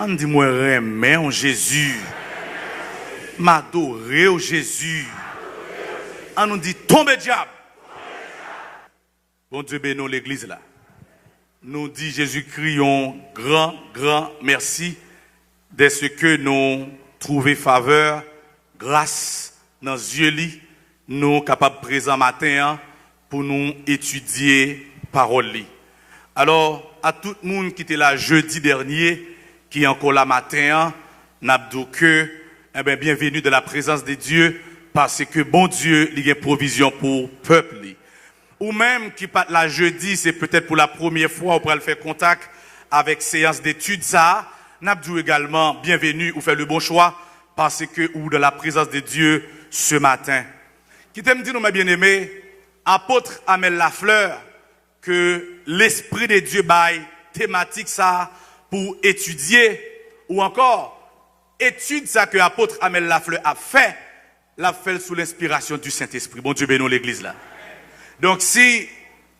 On dit moi remets en Jésus. M'adorer au Jésus. On nous dit tombe diable. Bon Dieu bénisse l'église là. Nous dit Jésus-Christ un grand merci de ce que nous trouvons faveur, grâce dans yeux li, nous capables présent matin pour nous étudier parole li. Alors à tout le monde qui était là jeudi dernier, qui est encore là matin, n'a dit que bienvenue de la présence de Dieu parce que bon Dieu il y a provision pour peuple li. Ou même qui part là jeudi, c'est peut-être pour la première fois ou pour le faire contact avec séance d'études ça, n'a dit également bienvenue ou faire le bon choix parce que ou de la présence de Dieu ce matin. Qui t'aime dire nous mes bien-aimés, apôtre Amel Lafleur que l'esprit de Dieu baille thématique ça pour étudier ou encore étude ça que apôtre Amel Lafleur a fait sous l'inspiration du Saint-Esprit. Bon Dieu bénisse l'église là. Donc si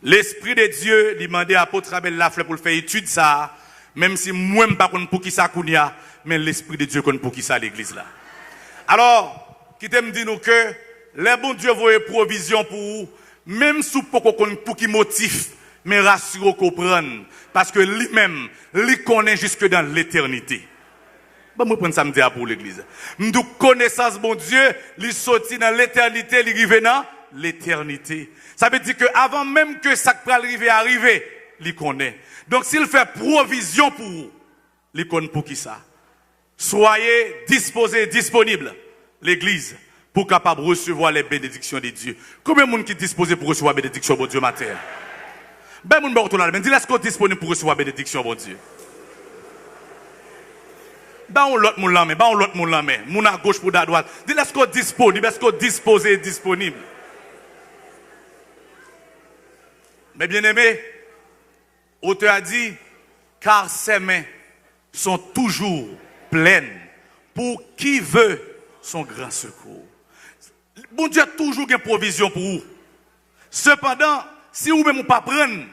l'esprit de Dieu lui demandait à apôtre Amel Lafleur pour faire étude ça, même si moi même pas pour qui ça kounia, mais l'esprit de Dieu connaît pour qui ça l'église là. Alors, qui t'aime dire nous que les bon Dieu voit provision pour vous, même sous pour qui motif, mais rassurez comprendre parce que lui-même, lui connaît jusque dans l'éternité. Bon, moi prendre ça me dire pour l'église. Nous connaissance bon Dieu, lui sorti dans l'éternité, il arrive dans l'éternité. Ça veut dire que avant même que ça peut arriver, il connaît. Donc s'il fait provision pour vous, il connaît pour qui ça. Soyez disposés, disponibles, l'église, pour capable recevoir les bénédictions de Dieu. Combien de monde qui est disposé pour recevoir la bénédiction, bon Dieu, matin? Ben, moun ba retourner là, mais dis est-ce qu'on est disponible pour recevoir la bénédiction, bon Dieu? Ben, on l'autre moun la main, moun à gauche pour à droite. Dis est-ce qu'on est disponible, est-ce qu'on est disposé, disponible? Mais bien aimé, auteur a dit, car ses mains sont toujours pleines pour qui veut son grand secours. Bon Dieu a toujours une provision pour vous. Cependant, si vous même pas prendre, il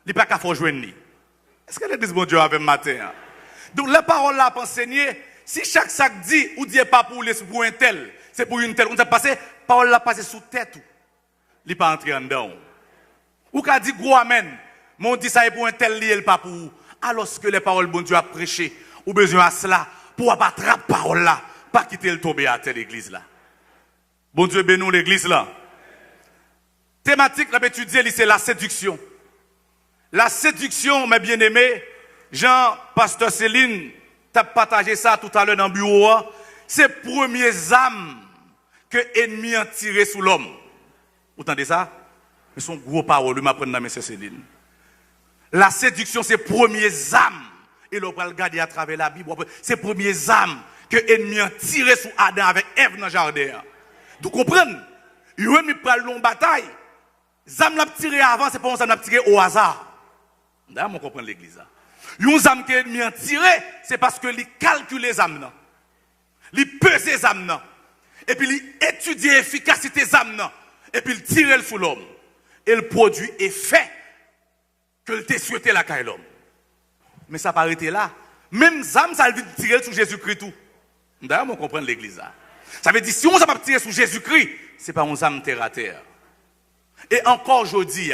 n'est pas qu'à faire joindre. Est-ce que l'église bon Dieu avait matin? Donc la parole là pour enseigner, si chaque sac dit ou dit pas pour un tel, c'est pour une telle, on a passé parole là passer sous tête. Il n'est pas entré en dedans. Ou qu'a dit gros amen, mon dit ça est pour un tel lié pas pour vous. Alors que les paroles bon Dieu a prêché, ou besoin à cela pour attraper la parole là, pas quitter le tomber à telle église là. Bon Dieu bénisse l'église là. Thématique la étudier c'est la séduction. La séduction, mes bien-aimés, Jean, pasteur Céline, t'a partagé ça tout à l'heure dans le bureau, c'est premières âmes que l'ennemi a tiré sous l'homme. Vous entendez ça? Mais son gros parole, lui m'apprend dans M. Céline. La séduction, c'est premières âmes. Et l'on va le regarder à travers la Bible. C'est premières âmes que l'ennemi a tiré sous Adam avec Ève dans le jardin. Vous comprenez? Il y a eu une longue bataille. Zam l'a tiré avant, c'est pas un zam l'a tiré au hasard. D'ailleurs, on comprend l'église. Une zam que l'ennemi a tiré, c'est parce que il calcule les âmes. Il pèse les âmes. Et puis il étudie l'efficacité des âmes. Et puis il tire le sous l'homme. Et le produit est fait que le souhaité la caille l'homme. Mais ça pas arrêté là. Même zam, ça veut tirer sur Jésus-Christ tout. D'ailleurs, on comprend l'église. Ça veut dire, si on va tirer sur Jésus-Christ, c'est pas un zam terre à terre. Et encore aujourd'hui,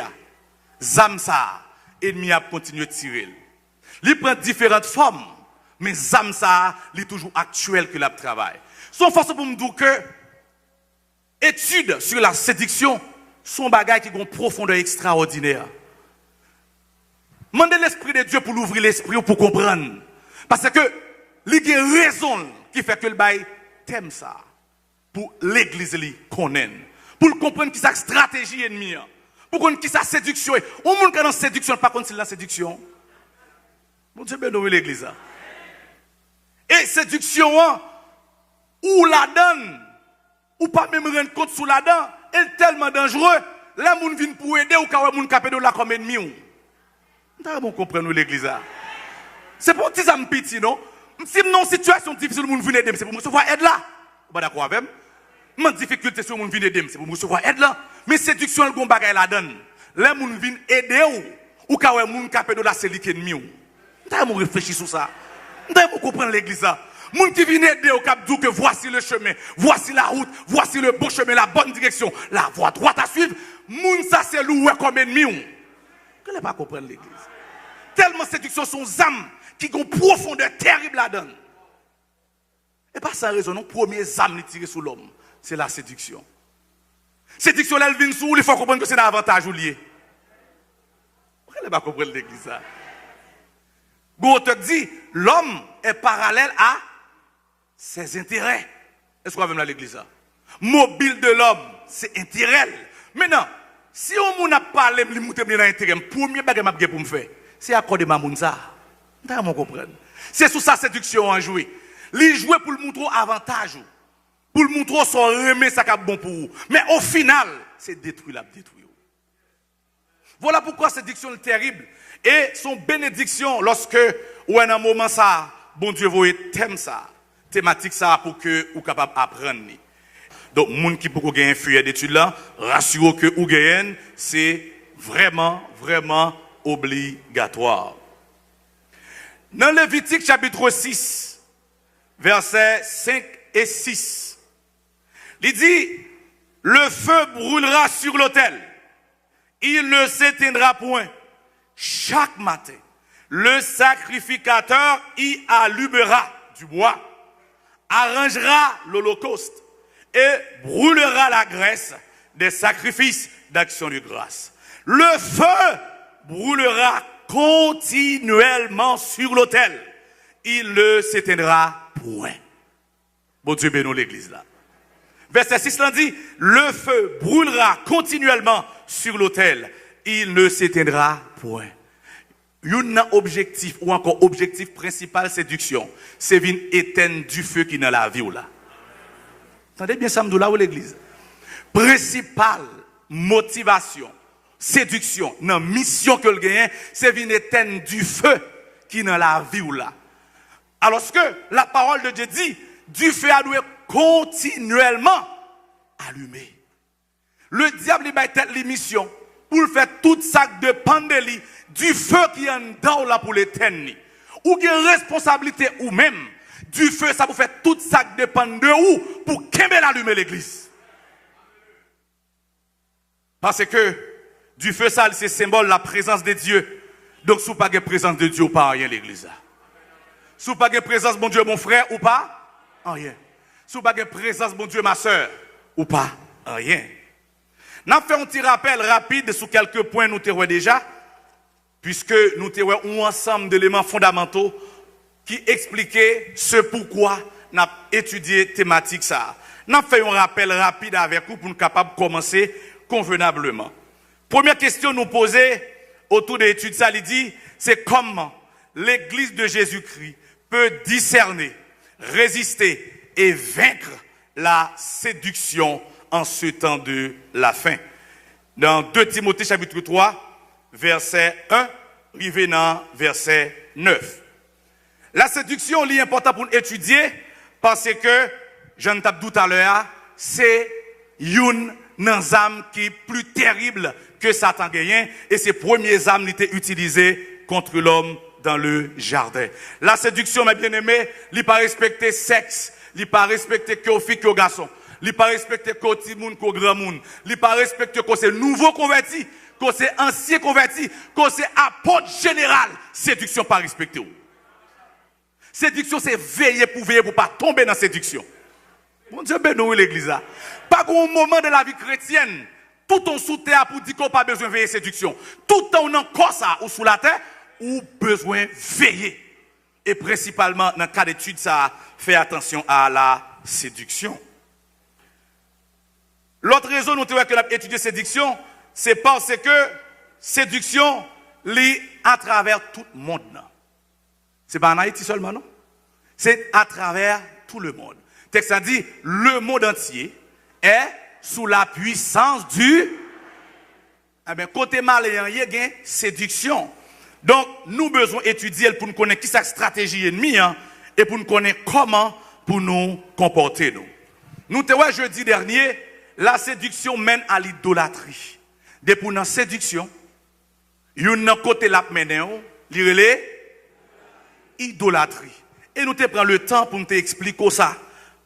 zam ça, ennemi a continué de tirer. Il prend différentes formes, mais zam ça, il est toujours actuel que le travail. Son force pour me dire que études sur la séduction sont bagages qui ont une profondeur extraordinaire. Mandez l'esprit de Dieu pour l'ouvrir l'esprit ou pour comprendre. Parce que il y a une raison qui fait que le bail t'aime ça. Pour l'église li connaît. Pour comprendre qui sa stratégie ennemie. Pour comprendre qui sa séduction est. Au monde qui est dans la séduction, pas contre la séduction. Bon Dieu bénisse l'église. Et séduction, ou la donne, ou pas même rendre compte sous la dent, elle est tellement dangereux. Là, moun vient pour aider ou quand moun capé de la comme ennemi. Nous comprenons l'église. C'est pour petit amis petit, non? Si non situation difficile, moun vient aider, c'est pour me recevoir aide là. Vous pas d'accord avec moi? Mon difficulté sur moun vient aider, c'est pour me recevoir aide là. Mais séduction, elle gon bagay la donne. Là, moun vient aider ou quand moun capé de la c'est ennemi. Nous réfléchir sur ça. Vous comprenez l'église là. Moun qui viennent aider au cap que voici le chemin, voici la route, voici le bon chemin, la bonne direction, la voie droite à suivre. Moun ça c'est loué comme ennemi. Vous ne pas comprendre l'église. Tellement séduction sont âmes qui ont une profondeur terrible là-dedans. Et pas sans raison, non, premier âme qui tire sur l'homme, c'est la séduction. Séduction, elle vient sur, il faut comprendre que c'est un avantage ou lié. Vous ne pas comprendre l'église ça. Vous te dit, l'homme est parallèle à ses intérêts. Est-ce qu'on va venir à l'église là? Mobile de l'homme, c'est intérêt. Maintenant, si on n'a pas parlé de l'intérêt, le premier bagage que je pour me faire, c'est accorder ma mounza. Vous comprenez? C'est sous sa séduction en jouer. Lui jouer pour le montrer avantage. Pour le montrer son remet ça bon pour vous. Mais au final, c'est détruire la détruire. Voilà pourquoi cette séduction est terrible. Et son bénédiction, lorsque, ou à un moment ça, bon Dieu, vous thème ça, thématique ça, pour que vous capable d'apprendre. Donc, moun qui peut gagner un feuillet d'études là, rassurez que ou gagne, c'est vraiment, vraiment obligatoire. Dans Lévitique chapitre 6, versets 5 et 6, il dit, le feu brûlera sur l'autel, il ne s'éteindra point. Chaque matin, le sacrificateur y allumera du bois, arrangera l'holocauste et brûlera la graisse des sacrifices d'action de grâce. Le feu brûlera continuellement sur l'autel. Il ne s'éteindra point. Bon Dieu bénisse l'église là. Verset 6 là dit, le feu brûlera continuellement sur l'autel. Il ne s'éteindra point. Un objectif ou encore objectif principal séduction, c'est venir éteindre du feu qui est dans la vie ou là. Entendez bien ça là ou l'église. Principale motivation, séduction, dans mission que le gagne, c'est venir éteindre du feu qui est dans la vie ou là. Alors que la parole de Dieu dit, du feu a dû continuellement allumé. Le diable il va être l'émission pour faire toute ça de pandélie du feu qui est en dedans là pour l'éternité. Ou qui a responsabilité ou même du feu ça pour faire toute ça dépend de où pour qu'aimer allumer l'église. Parce que du feu ça c'est symbole de la présence de Dieu. Donc si vous pas de présence de Dieu ou pas rien l'église. Si vous pas de présence mon Dieu mon frère ou pas rien. Si vous pas de présence mon Dieu ma soeur ou pas rien. N'a fait un petit rappel rapide sur quelques points nous t'avons déjà, puisque nous t'avons un ensemble d'éléments fondamentaux qui expliquaient ce pourquoi nous avons étudié thématique ça. N'a fait un rappel rapide avec vous pour nous capables de commencer convenablement. Première question nous poser autour de l'étude ça, il dit, c'est comment l'Église de Jésus-Christ peut discerner, résister et vaincre la séduction en ce temps de la fin. Dans 2 Timothée chapitre 3, verset 1, arrivé dans verset 9. La séduction est importante pour étudier parce que, je ne t'ai dit tout à l'heure, c'est une âme qui est plus terrible que Satan gagnait et ses premières âmes étaient utilisées contre l'homme dans le jardin. La séduction, mes bien-aimés, il n'est pas respecter sexe, il n'est pas respecter que filles, que garçons. Il n'est pas respecté que petit monde, que grand monde. Il n'est pas respecté que c'est nouveau converti, que c'est ancien converti, que c'est apôtre général. Séduction pas respecté. Séduction c'est veiller pour pas tomber dans séduction. Bon Dieu bénisse l'église là. Pas un moment de la vie chrétienne, tout on sous terre pour dire qu'on n'a pas besoin de veiller séduction. Tout on en corps ça ou sous la terre, ou besoin veiller. Et principalement dans le cas d'étude ça, fait attention à la séduction. L'autre raison nous avons étudié séduction, c'est parce que séduction lit à travers tout le monde. C'est pas en Haïti seulement, non? C'est à travers tout le monde. Le texte a dit, le monde entier est sous la puissance du... Eh bien, côté malin, il y a une séduction. Donc, nous besoin étudier pour nous connaître qui est sa stratégie ennemie et pour nous connaître comment pour nous comporter. Nous avons jeudi dernier, la séduction mène à l'idolâtrie. Depuis dans la séduction, il y a un côté la mène, l'idolâtrie. Et nous te prenons le temps pour nous expliquer ça.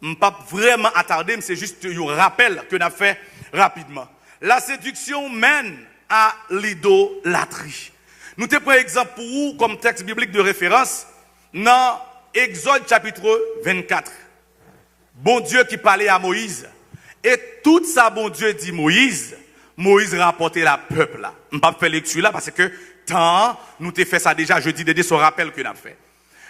Je ne vais pas vraiment attarder, mais c'est juste un rappel que nous avons fait rapidement. La séduction mène à l'idolâtrie. Nous te prenons exemple pour vous, comme texte biblique de référence, dans Exode chapitre 24. Bon Dieu qui parlait à Moïse. Et tout ça, bon Dieu dit Moïse rapportait la peuple là. Je ne vais pas faire lecture là parce que tant nous t'ai fait ça déjà jeudi dédé son rappel que nous avons fait.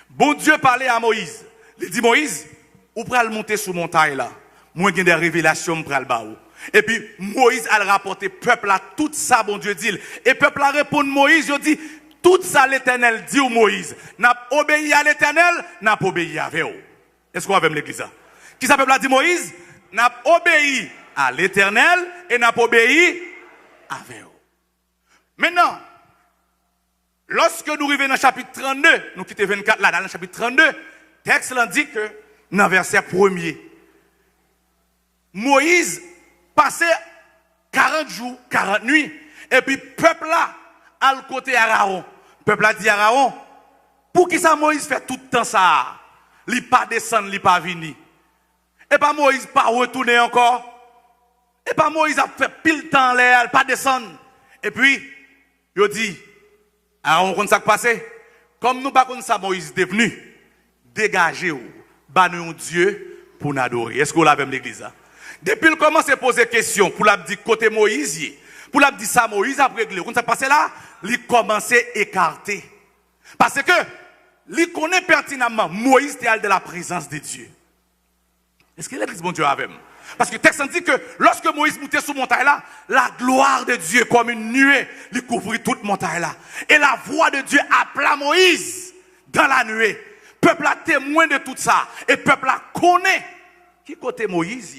Bon Dieu parlait à Moïse. Il dit Moïse, ou pral monter sous montagne là. Moi j'ai des révélations pral ba ou. Et puis Moïse a rapporté peuple là tout ça bon Dieu dit. Et peuple a répond Moïse, il dit tout ça l'Éternel dit au Moïse, n'a obéi à l'Éternel, n'a pas obéi à vous. Est-ce qu'on va avec l'église là? Qui ça peuple a dit Moïse? N'a obéi à l'Éternel et n'a pas obéi à vous. Maintenant, lorsque nous arrivons dans le chapitre 32, nous quittons 24 là, dans le chapitre 32, le texte dit que, dans le verset 1er, Moïse passait 40 jours, 40 nuits, et puis peuple là, à le côté Aaron. Peuple a dit à Aaron, pour qui ça Moïse fait tout le temps ça? Il n'est pas descendre, il n'est pas venir. Et pas Moïse pas retourner encore. Et pas Moïse a fait pile temps l'air, pas descendre. Et puis, il dit, Aaron, comment ça passé? Comme nous pas comme ça Moïse est venu, dégagez-vous, banez Dieu pour nous adorer. Est-ce que vous l'avez l'église? Depuis qu'il commence à poser des questions, pour la dire côté Moïse, pour la dire ça Moïse a réglé. Quand ça passé là, il commence à écarter. Parce que, il connaît pertinemment, Moïse était de la présence de Dieu. Est-ce que l'église bon Dieu avait? Parce que le texte dit que lorsque Moïse montait sur montagne là, la gloire de Dieu comme une nuée lui couvrit toute montagne là. Et la voix de Dieu appela Moïse dans la nuée. Peuple a témoin de tout ça. Et peuple a connaît qui côté Moïse.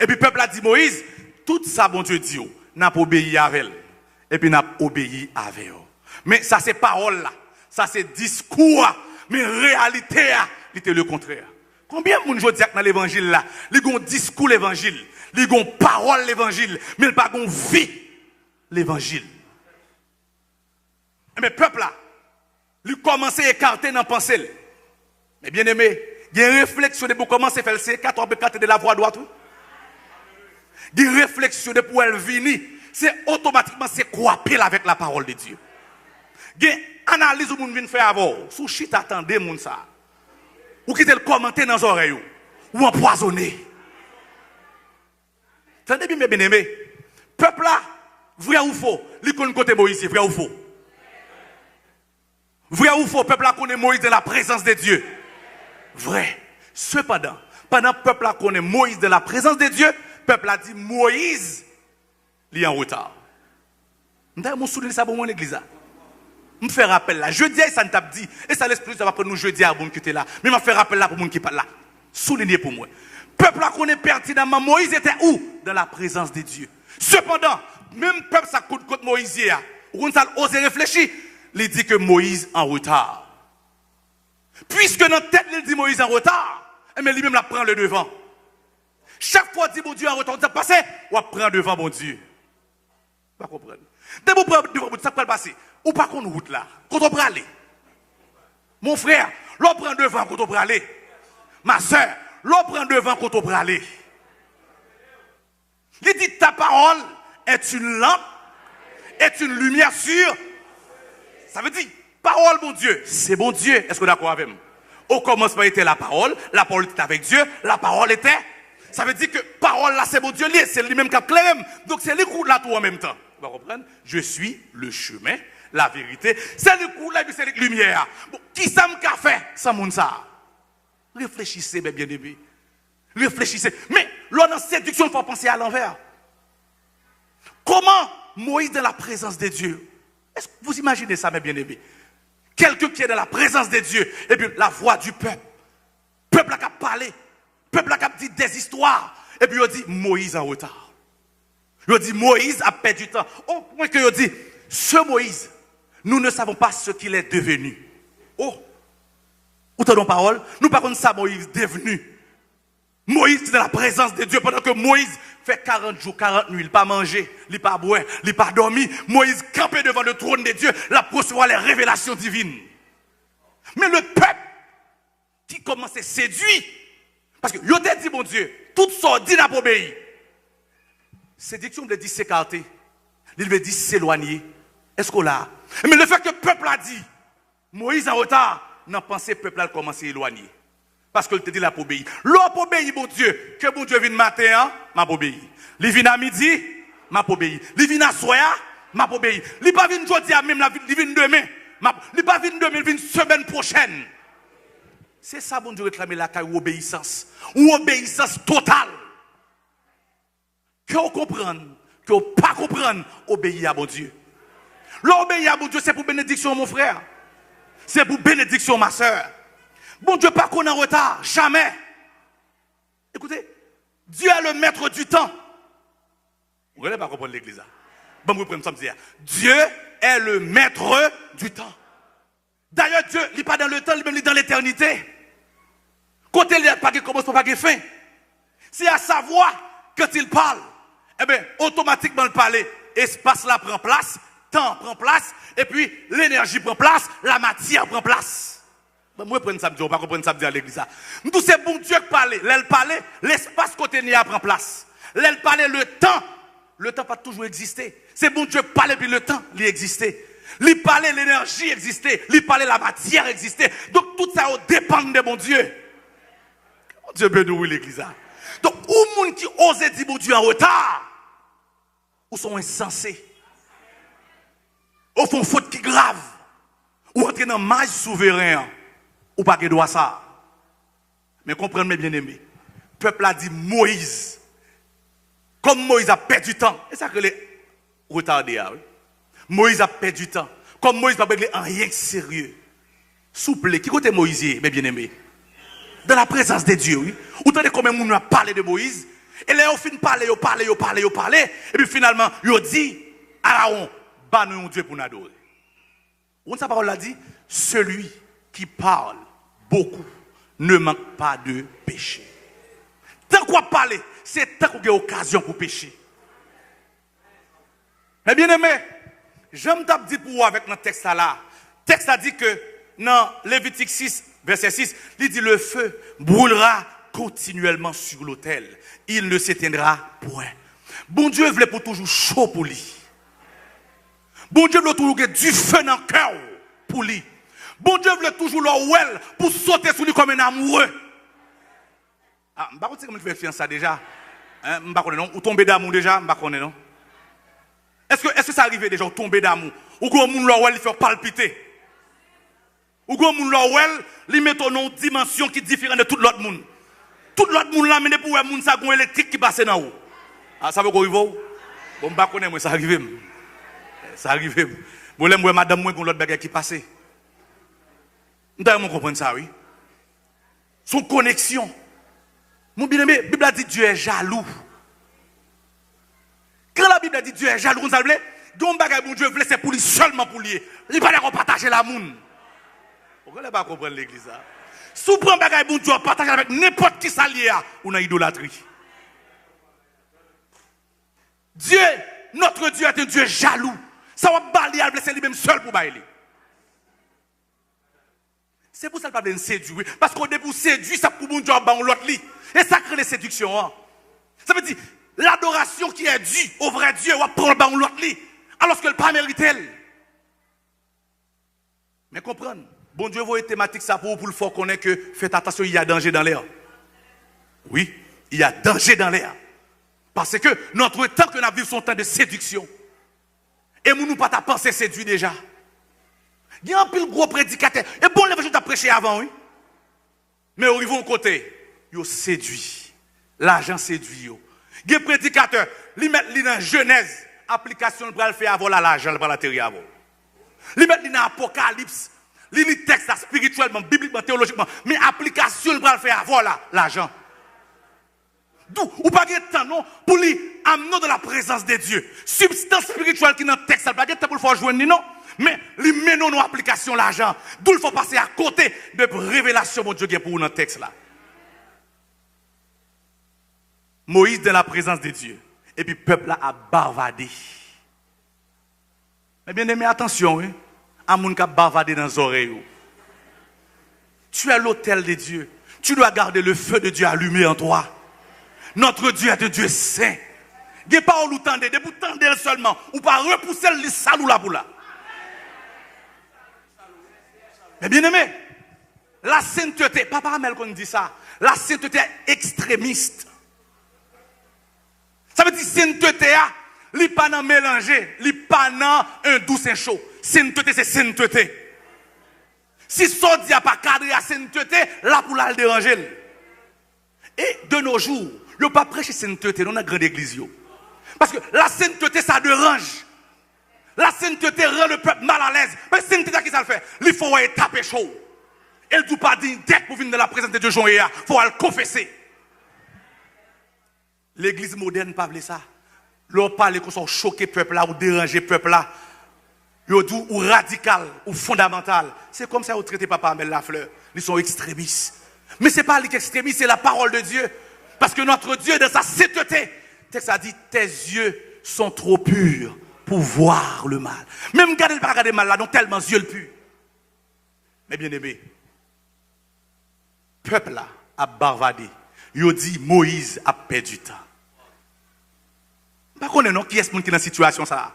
Et puis peuple a dit Moïse, tout ça bon Dieu dit, n'a pas obéi à elle. Et puis n'a pas obéi à elle. Mais ça c'est parole là. Ça c'est discours. Mais réalité c'était le contraire. Combien de gens disent dans l'évangile là, ils ont discours l'évangile, ils ont parole l'évangile, mais ils n'ont pas vie l'évangile. Mais le peuple là, ils commencent à écarter dans la pensée. Mais bien aimé, il y a une réflexion de pour commencer à faire le 4 de la voie droite. Il y a une réflexion de pour elle venir, c'est automatiquement c'est croiper avec la parole de Dieu. Il y a une analyse où vous faire avant, sous chita attendez moun ça. Ou quitter le commenter dans les oreilles, ou empoisonner. Attendez bien, bien aimé. Peuple là, vrai ou faux, il connaît côté Moïse, vrai ou faux. Vrai ou faux, peuple là connaît Moïse dans la présence de Dieu. Vrai. Cependant, pendant que peuple là connaît Moïse dans la présence de Dieu, peuple a dit Moïse, il est en retard. Vous souvenez ça pour mon église. Je me fais rappel là. Jeudi, ça ne t'a dit. Et ça l'esprit, ça va prendre nous jeudi à bon qui était là. Mais je me fais rappel là pour les gens qui parlent là. Soulignez pour moi. Peuple là connaît pertinemment Moïse était où? Dans la présence de Dieu. Cependant, même peuple ça coûte contre Moïse hier. On a osé réfléchir. Il dit que Moïse en retard. Puisque dans la tête, il dit Moïse en retard. Mais lui-même la prend le devant. Chaque fois dit mon Dieu en retard, ça passe, on prend devant mon Dieu. Pas comprendre. Dès que vous prenez devant, ça peut passer. Ou pas qu'on route là, quand on peut aller. Mon frère, l'on prend devant quand on peut aller. Ma soeur, l'on prend devant quand on peut aller. Il dit ta parole est une lampe, est une lumière sûre. Ça veut dire, parole mon Dieu, c'est bon Dieu. Est-ce que vous êtes d'accord avec moi? Au commencement était la parole était avec Dieu, la parole était. Ça veut dire que parole là c'est bon Dieu, c'est lui-même qui a clairé. Donc c'est les coups là tout en même temps. Vous comprenez? Je suis le chemin. La vérité, c'est le coup là, c'est la lumière. Bon, qui ça m'a fait, ça moun ça? Réfléchissez, mes bien-aimés. Réfléchissez. Mais, lors de la séduction, il faut penser à l'envers. Comment Moïse dans la présence de Dieu? Est-ce que vous imaginez ça, mes bien-aimés? Quelqu'un qui est dans la présence de Dieu, et puis la voix du peuple. Peuple qui a parlé. Peuple qui a dit des histoires. Et puis il dit Moïse en retard. Il dit Moïse a perdu du temps. Au point que il dit, ce Moïse, nous ne savons pas ce qu'il est devenu. Oh, où t'as nos paroles? Nous ne savons pas ça Moïse est devenu. Moïse est dans la présence de Dieu pendant que Moïse fait 40 jours, 40 nuits, il n'a pas mangé, il n'a pas boire, il n'a pas dormi. Moïse campé devant le trône de Dieu, la recevoir les révélations divines. Mais le peuple qui commence à séduire. Parce que yo te dit, mon Dieu, tout ça dit n'a pas obéi. Séduction veut dire s'écarter. Il veut dire s'éloigner. Est-ce qu'on l'a? Mais le fait que le peuple a dit, Moïse en retard, n'a pensé que le peuple a commencé à éloigner. Parce que le te dit la pour obéir. L'on pour obéir, mon Dieu, que mon Dieu vienne matin, m'a pour obéir. Il vient à midi, m'a pour obéir. Il vient à soir, m'a pour obéir. Il pas vient aujourd'hui, même il vient demain. Il pas vient demain, il vient semaine prochaine. C'est ça, bon Dieu, réclamer la caille ou obéissance. Ou obéissance totale. Que vous comprenez, que vous pas comprendre, obéir à bon Dieu. L'obéir à bon Dieu, c'est pour bénédiction, mon frère. C'est pour bénédiction, ma soeur. Bon Dieu, pas qu'on est en retard, jamais. Écoutez, Dieu est le maître du temps. Vous ne pas comprendre l'église. Bon, vous prenez ça, me dire. Dieu est le maître du temps. D'ailleurs, Dieu, il n'est pas dans le temps, il est dans l'éternité. Quand il n'y a pas de commencement, pas de fin. C'est à savoir, quand il parle, eh bien, automatiquement, le parler, espace là prend place, temps prend place, et puis l'énergie prend place, la matière prend place. Ben, moi, je prends ça, je ne vais pas comprendre ça à l'église. Nous, c'est bon Dieu qui parle. L'aile parle, l'espace côté nia prend place. L'aile parle, le temps pas toujours existé. C'est bon Dieu qui parle, puis le temps, il existait. Il parlait, l'énergie existait. Il parlait, la matière existait. Donc, tout ça dépend de mon Dieu. Mon Dieu bénit l'église. Donc, ou moun qui ose dire mon Dieu en retard, ou sont insensés, ou font faute qui grave, ou entrer dans mage souverain, ou pas que doit ça. Mais comprenez bien aimé, le peuple a dit Moïse, comme Moïse a perdu du temps, et ça que les retardés, oui. Moïse a perdu du temps, comme Moïse n'a pas réglé en rien de sérieux. Souple, qui côté Moïse, mes bien-aimés? Dans la présence de Dieu, oui. Vous entendez combien de monde a parlé de Moïse? Et là, on finit de parler, et puis finalement, il dit, Aaron, bah nous Dieu pour nous adorer. Où sa parole a dit, celui qui parle beaucoup ne manque pas de péché. Tant qu'on parle, c'est tant qu'on a occasion pour pécher. Mais bien aimé, j'aime t'ap dit pour vous avec notre texte là. Le texte a dit que dans Lévitique 6, verset 6, il dit le feu brûlera continuellement sur l'autel. Il ne s'éteindra point. Bon Dieu voulait pour toujours chaud pour lui. Bon Dieu voulait toujours du feu dans le cœur pour lui. Bon Dieu voulait toujours l'ouel pour sauter sur lui comme un amoureux. Ah, je ne sais pas comment il fait fiancer ça déjà. Je ne sais pas non. Ou tomber d'amour déjà, je ne sais pas non. Est-ce que ça arrive déjà, ou tomber d'amour? Ou que moun l'ouel il fait palpiter? Ou que moun l'ouel il met une dimension qui est différente de tout l'autre monde? Tout l'autre monde là, mais pour un monde ça gon électrique qui passe dans haut. Ah, ça veut quoi arrive? Bon, je ne sais pas moi ça arrive. Ça arrive. Bon, là, moi, madame, moi, l'autre bagarre qui passe. Vous comprenez ça, oui? Son connexion. Mon bien-aimé, la Bible a dit Dieu est jaloux. Quand la Bible a dit Dieu est jaloux, vous savez, donc bagarre bon Dieu voulait c'est pour lui seulement pour lui. Il va pas partager la moun. Vous ne pas comprendre l'église. Si vous prenez bagarre bon Dieu partager avec n'importe qui s'allie, ou dans idolâtrie. Dieu, notre Dieu est un Dieu jaloux. Ça va balayer, blesser lui-même seul pour balayer. C'est pour ça qu'il ne peut pas séduire. Parce qu'on est pour séduire, ça pour bon Dieu en l'autre lit. Et ça crée les séductions. Hein. Ça veut dire, l'adoration qui est due au vrai Dieu, on va prendre l'autre lit. Alors qu'elle n'a pas mérité. Mais comprenez, bon Dieu voit une thématique ça pour le faire connaître que faites attention, il y a danger dans l'air. Oui, il y a danger dans l'air. Parce que notre temps que nous vivons son temps de séduction. Et nous pas ta pensée séduit déjà. Il y a un pile gros prédicateur. Et bon, l'évangile t'a prêché avant, oui. Mais au niveau côté, ils séduit. L'argent séduit. Il y a un prédicateur, il met dans Genèse, application, il va le faire avant l'argent, il va la terre avant. Il met dans Apocalypse, il lit texte spirituellement, bibliquement, théologiquement, mais application, il va le faire avant l'argent. D'où, ou pas de temps, non, pour lui amener dans la présence de Dieu. Substance spirituelle qui est dans le texte, il pas de temps pour le faire joindre, non. Mais lui menons nos applications l'argent. D'où il faut passer à côté de révélation, mon Dieu, qui est pour nous dans le texte là. Moïse dans la présence de Dieu. Et puis le peuple là a bavardé. Mais bien aimé, attention, hein, à mon qui a bavardé dans les oreilles. Tu es l'autel de Dieu. Tu dois garder le feu de Dieu allumé en toi. Notre Dieu est un Dieu saint. Il n'y a pas où l'entendre, de vous tendre seulement, ou pas repousser le salou là pour là. Mais bien aimé, la sainteté, Papa Amel qu'on dit ça, la sainteté extrémiste. Ça veut dire sainteté, il n'est pas dans mélanger, il n'est pas dans un doux et chaud. Sainteté, c'est sainteté. Si son dit pas cadré à sainteté, là pour la déranger. Et de nos jours, il n'y a pas prêché sainteté dans la grande église. Parce que la sainteté, ça dérange. La sainteté rend le peuple mal à l'aise. Mais la sainteté, qu'est-ce que ça fait? Il faut taper chaud. Elle ne doit pas dire dès pour venir dans la présence de Dieu, il faut le confesser. L'église moderne pas ça. Leur parler qu'on soit choqué peuple là ou déranger peuple là. Yo dit ou radical ou fondamental. C'est comme ça vous traitez Papa Amel Lafleur. Ils sont extrémistes. Mais c'est pas les extrémistes, c'est la parole de Dieu. Parce que notre Dieu dans sa sainteté, texte a dit tes yeux sont trop purs pour voir le mal. Même garder pas regarder mal là, donc tellement yeux le pur. Mais bien aimé, peuple là a bavardé. Yo dit Moïse a perdu du temps. Pas connaît non qui est-ce qui est dans la situation ça.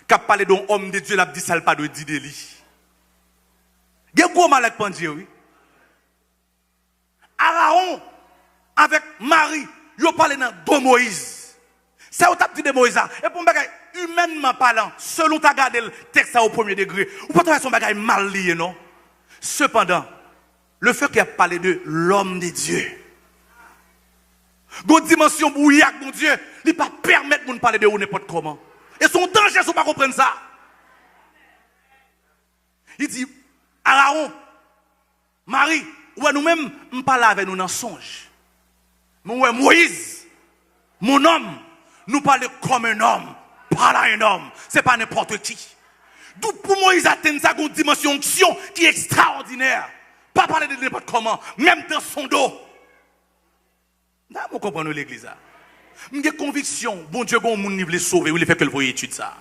Qui parlé d'un homme de Dieu, l'a dit ça pas de dit de lui. Il y a un gros malade pour Dieu, oui. Aaron, avec Marie, ils ont parlé de Moïse. C'est où tu as dit de Moïse. Et pour me humainement parlant, selon tu as gardé le texte au premier degré, ou pas ton bagage mal lié, non? Cependant, le fait qu'il a parlé de l'homme de Dieu, une dimension bouillaque, mon Dieu, il ne peut pas permettre de parler de ou n'importe comment. Et son danger, si on ne comprendre ça. Il dit, Aaron, Marie, ouais, nous-mêmes, nous parlons avec nous dans le songe. Mais ouais, Moïse, mon homme, nous parlons comme un homme, pas un homme. Ce n'est pas n'importe qui. D'où pour Moïse atteindre ça, une dimension d'onction qui est extraordinaire. Pas parler de n'importe comment, même dans son dos. Vous comprenez l'église. J'ai conviction, bon Dieu, bon monde veut sauver, ou il fait que le voyez étude ça.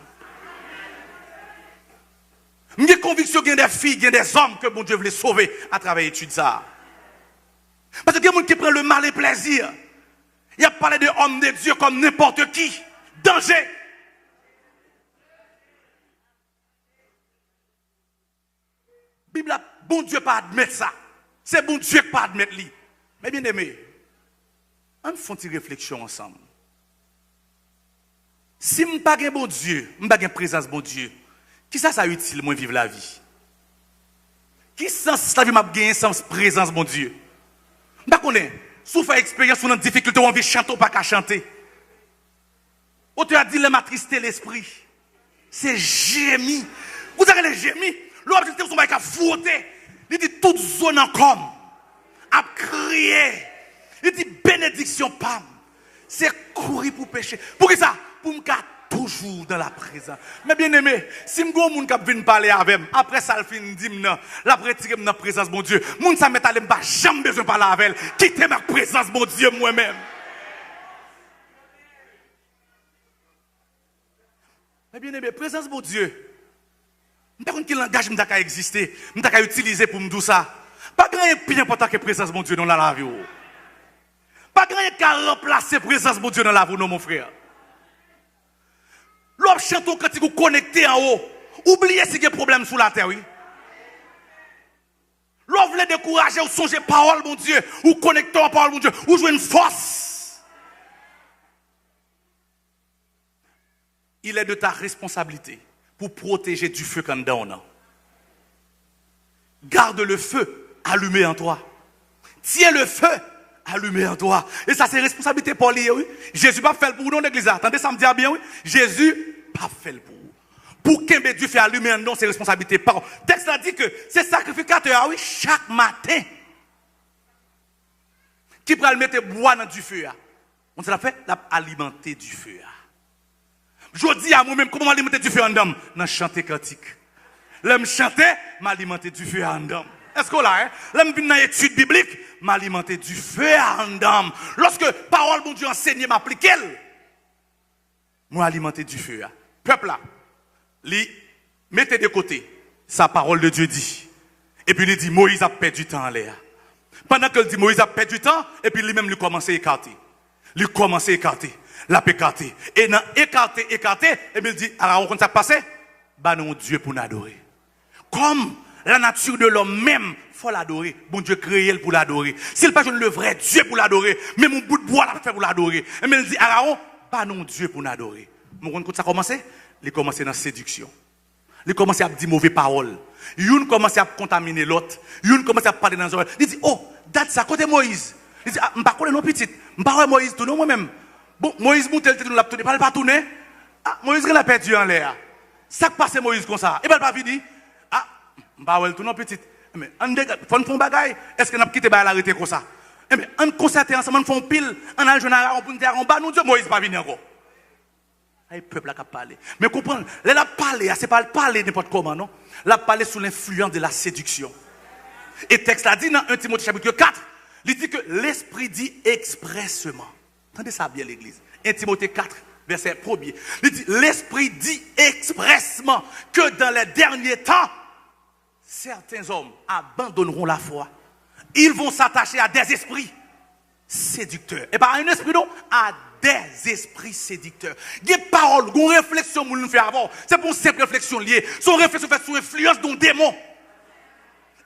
J'ai conviction qu'il y a des filles, il y a des hommes que bon Dieu veut sauver à travers l'étude ça. Parce qu'il y a des gens qui prennent le mal et plaisir. Il a parlé de hommes de Dieu comme n'importe qui. Danger. Bible, bon Dieu pas admettre ça. C'est bon Dieu qui pas admettre lui. Mais bien aimé, on fait une réflexion ensemble. Si je n'ai pas de bon Dieu, je n'ai pas de présence de bon Dieu, qui ça utile moi vivre la vie? Qui sens la vie m'a gagné sans présence de bon Dieu? Je ne connais pas. Si vous faites expérience ou une difficulté, ou envie de chanter ou pas qu'à chanter. Ou tu as dit, m'attrister l'esprit. C'est gémi. Vous avez les gémis. L'objectif, c'est de frotter. Il dit toute zone en com. À crier. Il dit bénédiction, pam. C'est courir pour pécher. Pour qui ça? Pour me garder toujours dans la présence. Mais bien aimé, si je suis un vient parler avec moi, après ça, le fin dit, la retirer dans la présence, mon Dieu. Moun ça met à l'aime pas jamais besoin de parler avec elle. Quittez ma présence, mon Dieu, moi-même. Mais bien aimé, présence, mon Dieu. Je ne sais pas quel langage je vais exister, je vais utiliser pour me dire ça. Pas grand chose plus important que présence, mon Dieu, dans la vie. Pas grand chose qui a remplacé présence, mon Dieu, dans la vie, non, mon frère. L'homme chante quand il est connecté en haut. Oubliez s'il y a des problèmes sur la terre, oui. L'homme veut décourager ou songer parole, mon Dieu, ou connecter en parole, mon Dieu, ou jouer une force. Il est de ta responsabilité pour protéger du feu quand on a. Garde le feu allumé en toi. Tiens le feu allumé en toi. Et ça, c'est responsabilité pour lui, oui. Jésus pas fait pour nous, l'église. Attendez, ça me dit bien, oui. Jésus pas fait pour vous. Pour qu'un Dieu fait allumer en nous, c'est responsabilité. Le texte a dit que c'est sacrificateur, oui, chaque matin. Qui peut le mettre bois dans du feu. On se l'a fait, alimenter du feu. Je dis à moi-même, comment alimenter du feu en homme? Dans chanter cantique. L'homme chanter, m'alimenter du feu en homme. Est-ce qu'on l'a, hein? L'homme vient dans l'étude biblique, m'alimenter du feu en homme. Lorsque parole, mon Dieu, enseigne, m'applique, moi alimenter du feu. Peuple là, mettez de côté sa parole de Dieu dit. Et puis il dit, Moïse a perdu du temps en l'air. Pendant que dit Moïse a perdu du temps, et puis lui-même lui commence à écarter. Lui commence à écarter. L'a écarté. Et dans écarter, et bien il dit, alors quand ça passe, bah non Dieu pour l'adorer. Comme la nature de l'homme même, faut l'adorer. Bon Dieu créé pour l'adorer. S'il pas le vrai Dieu pour l'adorer, mais mon bout de bois l'a fait pour l'adorer. Et bien il dit, Aaron, bah non Dieu pour l'adorer. Mon quand ça a commencé, il a commencé dans la séduction. Il a commencé à dire mauvaises paroles. Il commence à contaminer l'autre. Il commence à parler dans les oreilles. Il dit, oh, date ça, côté Moïse. Il dit, je ne sais pas non petit. Je ne sais pas Moïse, tout moi-même. Bon, Moïse monte le téléphone, il ne pas tourner. Ah, Moïse, il a perdu en l'air. Ça qui passe Moïse comme ça. Il ne va pas fini. Ah, je ne sais pas tout non petit. Mais on faut faire un bagage. Est-ce qu'on a quitté l'arrêté comme ça? Mais on concerte ensemble, on fait un pile. On a le journal, on peut dire, on va nous dire, Moïse pas venir encore. Le peuple a parlé. Mais comprendre, là, la parler, c'est pas parler n'importe comment, non? La parler sous l'influence de la séduction. Et le texte l'a dit dans 1 Timothée chapitre 4, il dit que l'Esprit dit expressement. Entendez ça bien l'église. 1 Timothée 4, verset 1er. Il dit, l'Esprit dit expressement que dans les derniers temps, certains hommes abandonneront la foi. Ils vont s'attacher à des esprits séducteurs. Et pas à un esprit, non, à des esprits séducteurs. Des paroles, une réflexion que nous faisons avant. C'est pour cette réflexion liée. Son réflexion faite sous influence d'un démon.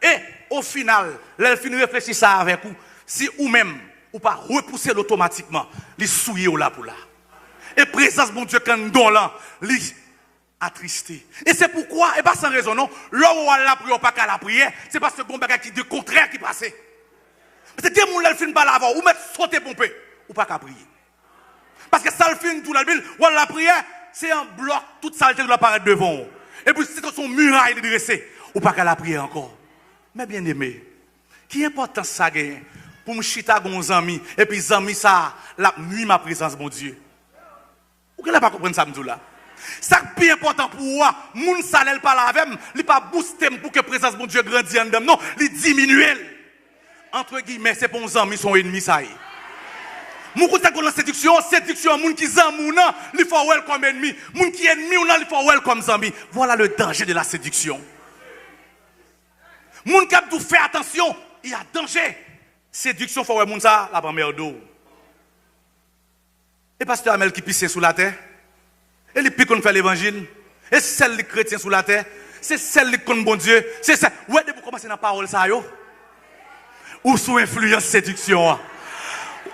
Et au final, l'elfine réfléchit ça avec vous. Si ou même, ou pas repousser automatiquement, les souiller ou là pour là. Et présence, mon Dieu, quand nous là, les attristé. Et c'est pourquoi, et pas sans raison, non, là où on a la prière, pas qu'à la prière, c'est parce que bon bagage qui de contraire qui passait. Parce que des gens l'elfine pas l'avant, ou mettre sauter pomper, ou pas qu'à prier. Parce que ça le film tout la ville, ou la prière, c'est un bloc, toute saleté doit apparaître devant. Et puis c'est son muraille de dresser, ou pas qu'à la prière encore. Mais bien aimé, qui important ça gagne pour me chita avec mes amis, et puis les amis ça, la nuit ma présence, mon Dieu. Ou qu'elle n'a pas compris ça, me là? Ça qui est important pour moi, moun salel pas la même, il pas booster pour que la présence de mon Dieu grandisse en dedans. Non, il diminue. Entre guillemets, c'est pour nos amis, son ennemi, ça y est. Moun qui est séduction, moun qui zamou, il faut well comme ennemi. Moun qui est ennemi, il faut well comme zami. Voilà le danger de la séduction. Moun qui a dû faire attention, il y a danger. Séduction, il faut well moun ça, la première d'eau. Et pasteur Amel qui pisse sous la terre. Et les piques qu'on fait l'évangile. Et celle des chrétiens sous la terre. C'est celle qui connaît bon Dieu. C'est ça. Ouais, vous commencez dans la parole, ça, yo. Ou sous influence séduction.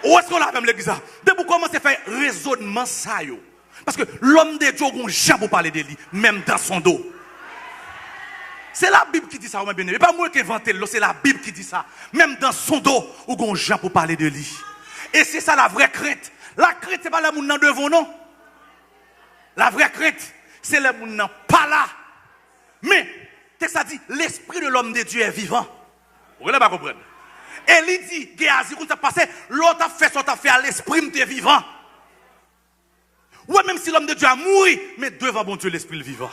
Où est-ce qu'on a même l'église? Dès que vous commencez à faire raisonnement, ça, yo. Parce que l'homme de Dieu, on jamais pour parler de lui, même dans son dos. C'est la Bible qui dit ça, bien aimé. Pas moi qui invente, c'est la Bible qui dit ça. Même dans son dos, on jamais pour parler de lui. Et c'est ça la vraie crainte. La crainte, c'est pas la moun nan devant, non? La vraie crainte, c'est le moun nan pas là. Mais, texte a dit, l'esprit de l'homme de Dieu est vivant. Vous ne pas comprendre. Et il dit, Géasi, quand ça passe, l'autre a fait son affaire à l'esprit de vivant. Ouais, même si l'homme de Dieu a mouru, mais devant mon Dieu, l'esprit le vivant.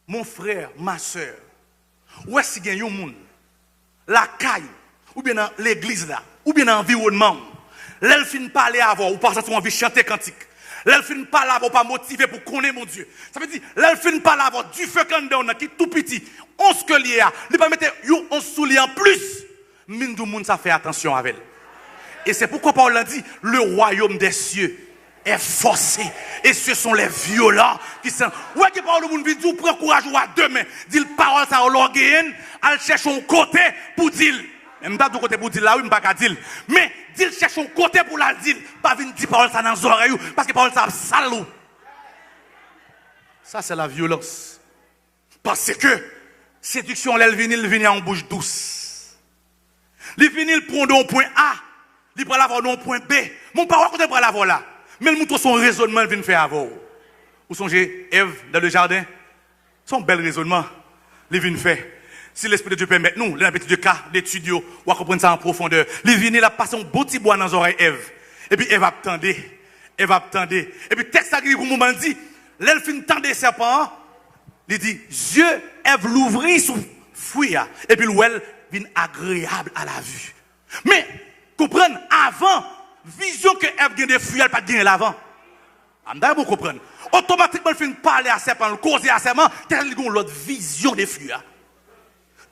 Mon frère, ma soeur, où est-ce qu'il y a un monde, la caille, ou bien dans l'église là, ou bien dans l'environnement, l'elfine parler avant, ou pas ça, envie de chanter cantique. L'elfine parle avant, pas motivé pour connaître mon Dieu. Ça veut dire, l'elfine parle avant, du feu quand on a qui tout petit, on se que lié à, il pas mettre on soulier en plus. Mine du monde, ça fait attention avec elle. Et c'est pourquoi Paul a dit, le royaume des cieux est forcé. Et ce sont les violents qui sont. Ouais, que Paul le monde dit, prends courage ou à demain. Dit le parole, ça a l'orgueil, elle cherche un côté pour dire. Même pas de côté pour dire là, oui, pas qu'à dire. Mais, dit cherche un côté pour la dire. Pas venir dire parole ça dans les oreilles, parce que parole ça salou. Ça, c'est la violence. Parce que, séduction, elle vient en bouche douce. Il vient, il prend d'un point A, il prend l'avoir d'un point B. Mon parole, quand il prend l'avoir là. Mais il montre son raisonnement, il vient faire avant. Vous songez, Ève, dans le jardin? Son bel raisonnement, il vient faire. Si l'Esprit de Dieu permet, nous, les petits de cas, d'étudier, on va comprendre ça en profondeur. Il vient, il a passé un beau petit bois dans les oreilles Ève. Et puis, Ève attendait. Ève attendait. Et puis, texte agri, au moment dit, l'elfine tendait serpent, il dit, Dieu, Ève l'ouvrit sous fruit, et puis l'ouel vient agréable à la vue. Mais, comprenez, avant, vision que Ève gagne des fruits, elle pas gagner l'avant. Vous comprenez? Automatiquement, elle finit parler à serpent, causer à serpent, telle qu'on l'autre vision des fruits.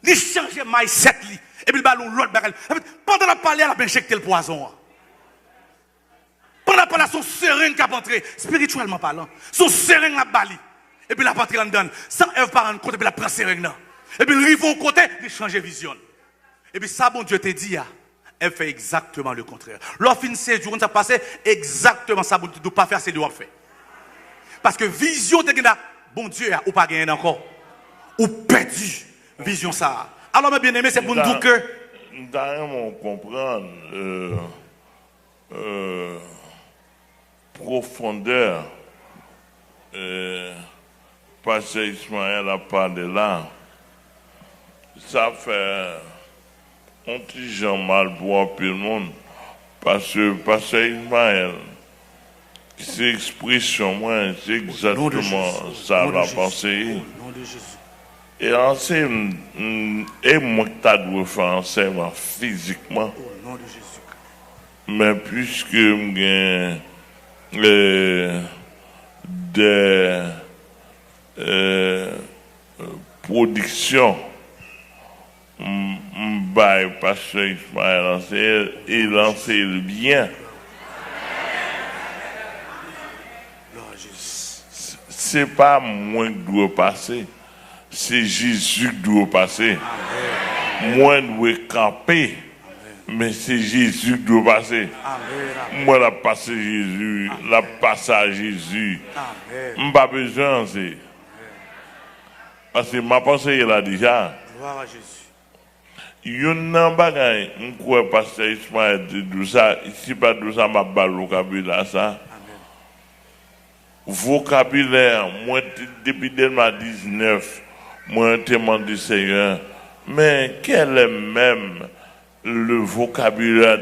Il change mindset li et puis il ballon l'autre bagarre. Pendant la parler, elle a injecté le poison. Pendant la parler, son seringue qui a entré spirituellement parlant. Son seringue a bali et puis la entré là-dedans. Sans Ève par un côté puis la prend seringue là. Et puis il arrive au côté, il change vision. Et puis ça bon Dieu te dit elle fait exactement le contraire. Lorsqu'il fin séjour, on s'est passé exactement ça bon Dieu ne doit pas faire c'est doit faire. Parce que vision de bon Dieu ou pas gagné encore ou perdu vision ça. Alors mes bien-aimés, c'est pour nous dire que on comprendre profondeur pasteur Ismaël a parlé là. Ça fait un petit gens mal pour tout le monde parce que pasteur Ismaël c'est expression moi c'est exactement ça la pensée. Et enseignement, et moi qui dois faire enseignement physiquement. Au nom de Jésus. Mais puisque j'ai des productions, pasteur Ismaël il enseigne bien. C'est pas moi qui dois passer. C'est Jésus qui doit passer. Amen. Moi, je dois camper. Amen. Mais c'est Jésus qui doit passer. Amen. Moi, la passe Jésus. Amen. La passe à Jésus. Je n'ai pas besoin. Parce que ma pensée est là déjà. Gloire à Jésus. Il y a un bagage. Je crois que pasteur Ismaël dit ça. Ici, pas de ça, ma balle au vocabulaire. Ça. Vocabulaire, moi, depuis 2019. Moi, je demande Seigneur, mais quel est même le vocabulaire,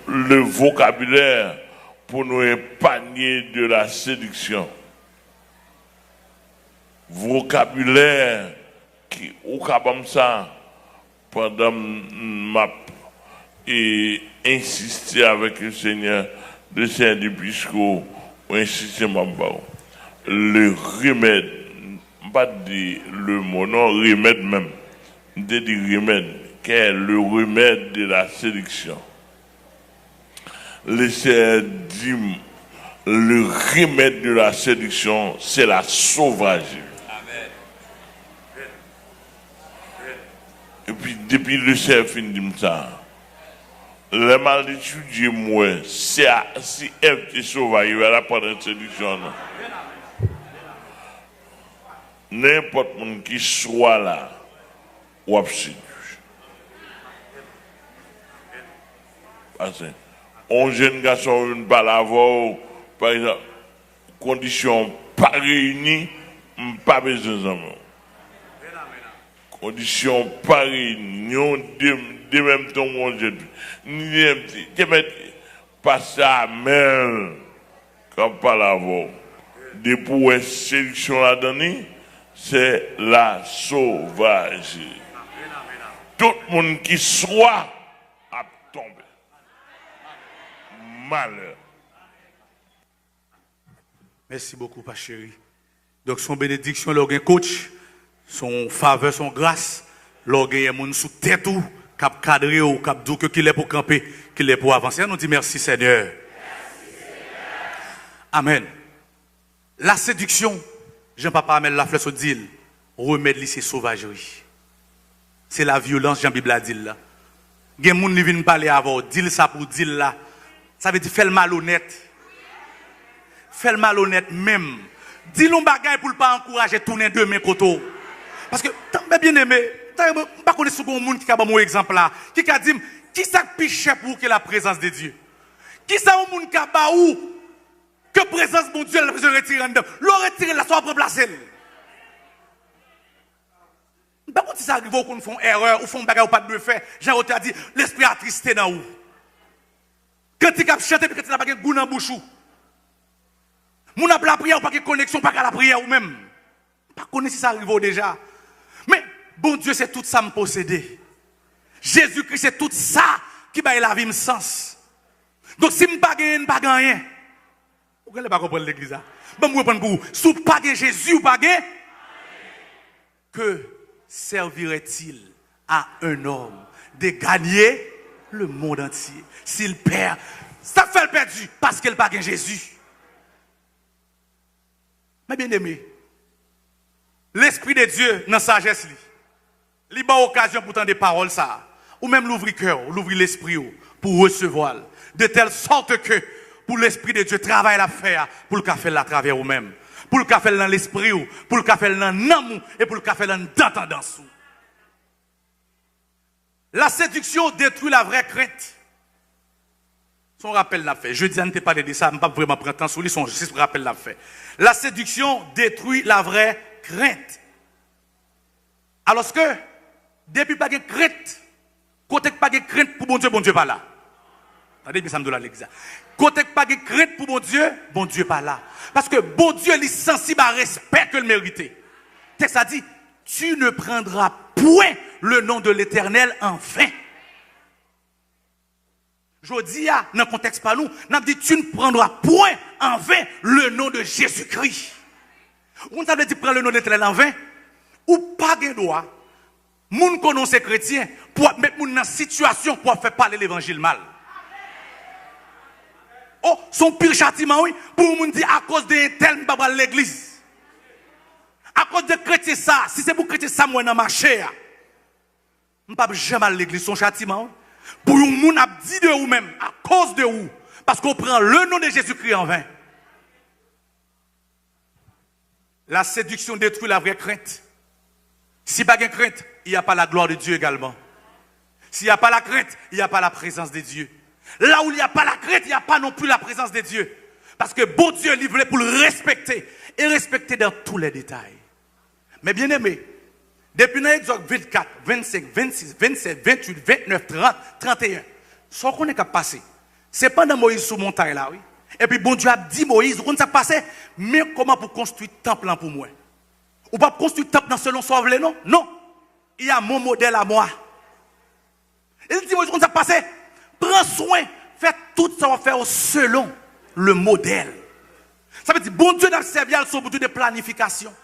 le vocabulaire pour nous épargner de la séduction? Vocabulaire qui, au cas comme ça, pendant ma et insister avec le Seigneur du Pisco, ou insister ma parole. Le remède, pas dire le mot, non, remède même. De dire remède, quel est le remède de la séduction. Laissez dire, le remède de la séduction, c'est la sauvagerie. Amen. Et puis, depuis le chef, il dit ça. Le mal d'étudier, moi, si Ève est sauvage, il va la prendre une séduction. Non? N'importe qui soit là, ou abside. Parce que un jeune garçon ne pas l'avoir, par exemple, conditions pas réunies, pas besoin de conditions pas réunies, de même temps, mon Dieu, pas ça, mais comme pas l'avoir. De pour une sélection là-dedans, c'est la sauvagerie. Tout le monde qui soit à tomber. Malheur. Merci beaucoup, Père chéri. Donc, son bénédiction, l'organe coach, son faveur, son grâce, l'organe moun sous tête ou, cap cadré ou cap dou que qu'il est pour camper, qu'il est pour avancer. On nous dit merci Seigneur. Amen. La séduction, Jean-Papa Amel la flèche au dit, remède c'est sauvagerie. C'est la violence, Jean-Bible a dit là. Gen moun li vinn parler avant, dit ça pour dire là. Ça veut dire faire le malhonnête. Faire le malhonnête même. Dis nous bagay pour pas encourager tourner demain koto. Parce que tant bien aimé, pas connaître ce monde qui a un exemple là, qui a dit qui ça piche pour que la présence de Dieu. Qui ça au monde qui a baou que présence de Dieu elle se retire en dedans. Le retirer là soit remplacer. Pas quand ça arrive qu'on font erreur ou font bagay ou pas de faire, Jean a dit l'esprit attristé dans où. Quand tu as chanté puis quand tu n'as pas de goût dans bouche. Mon a la prière ou pas de connexion pas qu'à la prière ou même. Pas connaître si ça arrive déjà. Mais bon Dieu c'est tout ça me posséder. Jésus-Christ c'est tout ça qui va la vie me sens. Donc si me pas gagner, pas gagner. Vous ne pas comprendre l'église là. Bon me répondre pour vous, si pas gagner Jésus ou pas gagner, que servirait-il à un homme de gagner le monde entier s'il perd? Ça fait le perdu parce qu'il n'a pas gagné Jésus. Mais bien aimé, l'Esprit de Dieu, dans sa sagesse, il y a occasion pour entendre des paroles, ça, ou même l'ouvrir cœur, l'ouvrir l'esprit pour recevoir, de telle sorte que pour l'Esprit de Dieu travaille la faire pour le faire à travers vous-même, pour le faire dans l'esprit, pour le faire dans l'amour et pour le faire dans l'entendance. La séduction détruit la vraie crainte. Son rappel l'a fait. Je dis, on ne t'a pas parlé de ça, je ne vais pas vraiment prendre temps sur lui, son rappel l'a fait. La séduction détruit la vraie crainte. Alors que, depuis pas de crainte, côté pas de crainte pour bon Dieu pas là. Attendez bien ça me donne l'église. Côté pas de crainte pour bon Dieu pas là. Parce que bon Dieu est sensible à respect que le mérité. Texte a dit, tu ne prendras point le nom de l'Éternel en vain. Je dis, dans le contexte pas nous, nous dit, tu ne prendras point en vain le nom de Jésus-Christ. On t'a dit, prends le nom de l'Éternel en vain, ou pas de droit, moun connaissent chrétien, pour mettre moun dans situation pour faire parler l'évangile mal. Oh, son pire châtiment, oui, pour moun dire, à cause d'un tel, m'pa pral l'église. À cause de chrétien ça, si c'est pour chrétien ça, moi, dans ma chair, m'pa jamais à l'église, son châtiment, oui. Pour un moun a dit de vous même, à cause de vous, parce qu'on prend le nom de Jésus-Christ en vain. La séduction détruit la vraie crainte. S'il n'y a pas de crainte, il n'y a pas la gloire de Dieu également. S'il n'y a pas la crainte, il n'y a pas la présence de Dieu. Là où il n'y a pas la crainte, il n'y a pas non plus la présence de Dieu. Parce que bon Dieu est livré pour le respecter. Et respecter dans tous les détails. Mais bien aimé, depuis Exode 24, 25, 26, 27, 28, 29, 30, 31, ce qu'on est capable de passer, c'est pas dans Moïse sous montagne là, oui. Et puis bon Dieu a dit Moïse, vous ça passé, mais comment pour construire temple pour moi? Ou pas construire temple selon ce que non? Non. Il y a mon modèle à moi. Il dit Moïse, vous ça passé, prends soin, fais tout ça va faire selon le modèle. Ça veut dire bon Dieu dans servi à son Dieu de planification.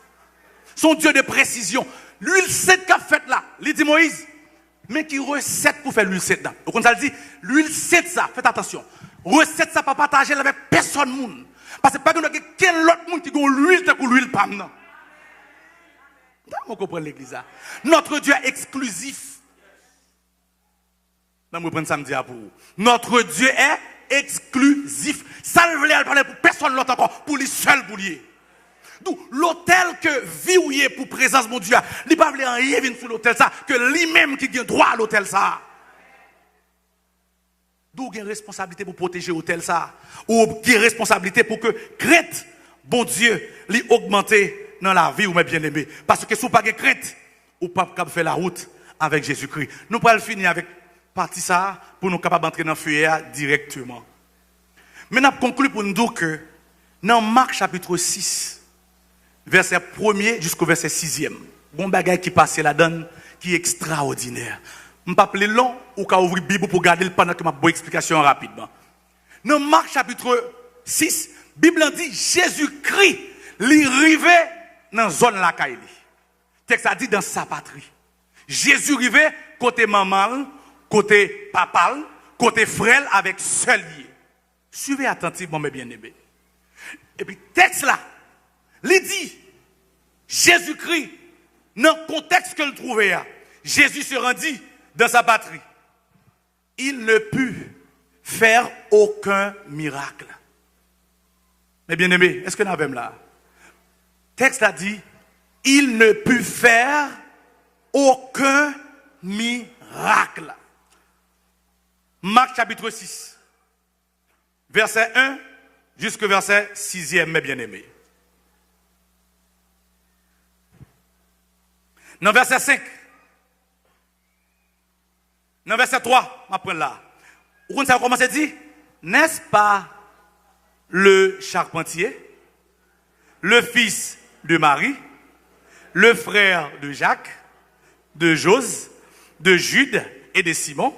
Son Dieu de précision. L'huile sète qu'a fait là, il dit Moïse, mais qui recette pour faire l'huile sète là. Donc on ça dit, l'huile sète ça, faites attention. Recette ça pas partager avec personne monde. Parce que pas que quel autre monde qui a l'huile que l'huile pas non. Vous comprenez l'église là. Notre Dieu est exclusif. Je vais prendre samedi pour vous. Notre Dieu est exclusif. Ça ne veut parler pour personne l'autre encore, pour lui seul pour lui. Donc, l'hôtel que vit pour présence de mon Dieu, il ne peut pas rien venir sur l'hôtel ça, que lui-même qui a droit à l'hôtel ça. D'où il y a une responsabilité pour protéger l'hôtel ça, ou il y a une responsabilité pour que crainte, bon Dieu, lui augmenter dans la vie ou mes bien-aimés. Parce que si vous n'avez pas de crainte, vous ne pouvez pas faire la route avec Jésus-Christ. Nous pourrons finir avec partie ça pour nous capables d'entrer dans le feu directement. Mais nous concluons pour nous dire que dans Marc chapitre 6, verset 1er jusqu'au verset 6e. Bon bagage qui passe là-dedans, qui est extraordinaire. Je ne vais pas appeler long, ou qu'à ouvrir la Bible pour garder le pendant que je vais explication rapidement. Dans Marc chapitre 6, la Bible dit Jésus-Christ, il arrivait dans la zone la Kaili. Le texte a dit dans sa patrie. Jésus arrivait côté maman, côté papa, côté frère avec seul lié. Suivez attentivement mes bien-aimés. Et puis, texte là, il dit, Jésus-Christ, dans le contexte que le trouvait, Jésus se rendit dans sa patrie. Il ne put faire aucun miracle. Mais bien aimé, est-ce que nous avons là? Le texte a dit, il ne put faire aucun miracle. Marc chapitre 6, verset 1 jusqu'au verset 6e, mes bien-aimés. Dans verset 5, dans verset 3, je prends là. Vous savez comment c'est dit? N'est-ce pas le charpentier, le fils de Marie, le frère de Jacques, de Jose, de Jude et de Simon?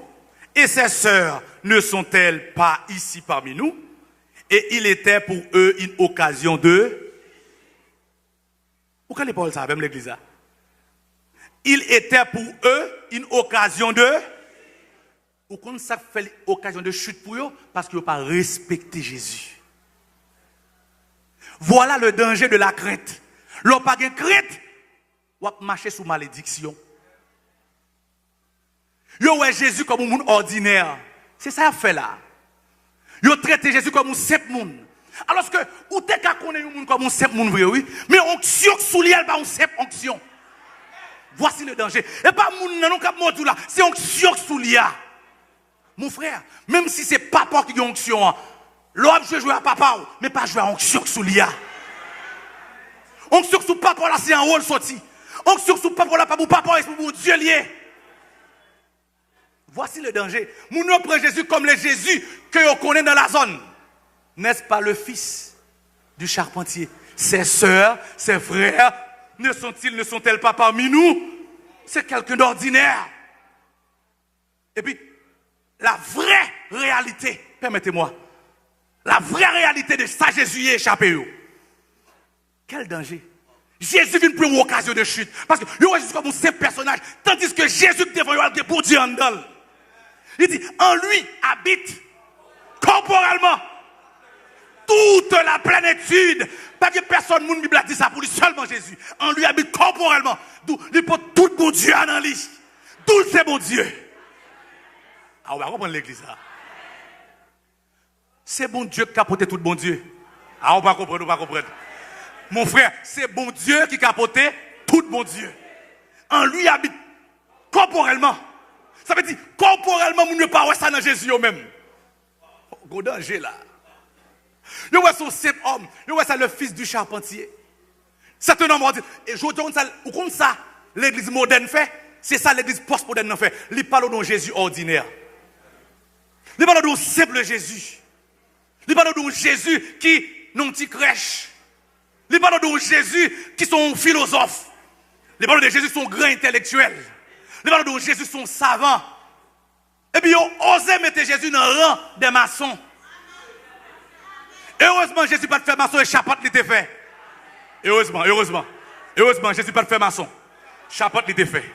Et ses sœurs ne sont-elles pas ici parmi nous? Et il était pour eux une occasion de... Pourquoi les paroles ça, même l'église là? il était pour eux une occasion de... Ou qu'on ça fait occasion de chute pour eux parce qu'ils n'ont pas respecté Jésus. Voilà le danger de la crainte. L'on pas de crainte, ou va marcher sous malédiction. Yo ouais Jésus comme un monde ordinaire. C'est ça qu'il fait là. Yo traite Jésus comme un simple monde. Alors que ou t'es qu'à connaître un monde comme un simple monde vrai oui, mais onction sous lui elle pas une simple onction. Voici le danger. Et pas monde non cap mot là, c'est onction sous lui. Mon frère, même si c'est papa qui a onction, l'homme je joue à papa mais pas jouer à onction sous lui. Onction sous papa là c'est un rôle sorti. Onction sous papa là pas pour papa c'est pour Dieu lié. Voici le danger. Nous prenons Jésus comme le Jésus que l'on connaît dans la zone. N'est-ce pas le fils du charpentier? Ses sœurs, ses frères, ne sont-elles pas parmi nous? C'est quelqu'un d'ordinaire. Et puis, la vraie réalité, permettez-moi, la vraie réalité de ça, Jésus est échappé. Quel danger! Jésus vient pour une occasion de chute. Parce que Jésus comme un simple personnage, tandis que Jésus devant lui pour Dieu en dedans. Il dit, en lui habite corporellement toute la plénitude. Pas que personne, mon Bible a dit ça pour lui, seulement Jésus. En lui habite corporellement. D'où il porte tout bon Dieu en lui. Tout c'est bon Dieu. Ah, on va reprendre l'église là. C'est bon Dieu qui a porté tout bon Dieu. Ah, on va comprendre, on va comprendre. Mon frère, c'est bon Dieu qui a porté tout bon Dieu. En lui habite corporellement. Ça veut dire, corporellement, nous ne pas voir ça dans Jésus même. Gros danger là. Vous voyez son simple homme. Vous voyez ça le fils du charpentier. C'est un homme ordinaire. Et je vous dis, comme ça, l'église moderne fait, c'est ça l'église post-moderne fait. Il parle de Jésus ordinaire. Il parle de simple Jésus. Il parle de Jésus qui n'ont pas crèche. Il parle de Jésus qui sont philosophes. Il parle de Jésus qui sont grands intellectuels. Les parents de Jésus sont savants. Et puis, ils ont osé mettre Jésus dans le rang des maçons. Heureusement, Jésus n'a pas fait maçon et chapote l'était fait. Heureusement, Jésus n'a pas fait maçon. Chapote l'était fait.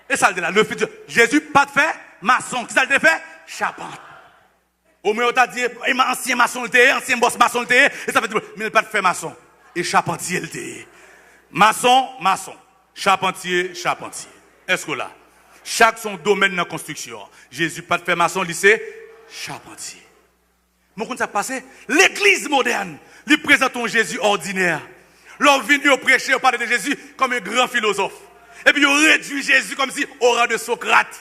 Et ça, le fils de Jésus n'a pas fait maçon. Qui ça l'était fait? Chapote. Au moins, on a dit, ancien maçon l'était, ancien boss maçon l'était, et ça fait tout. Mais il n'a pas fait maçon. Et charpentier l'était. Maçon. Charpentier. Est-ce que là, chaque son domaine dans la construction, Jésus pas de fait maçon, lycée, charpentier. Mon compte ça passé, l'église moderne, lui présente un Jésus ordinaire. L'on vient au prêcher, on parle de Jésus comme un grand philosophe. Et puis on réduit Jésus comme si au rang de Socrate.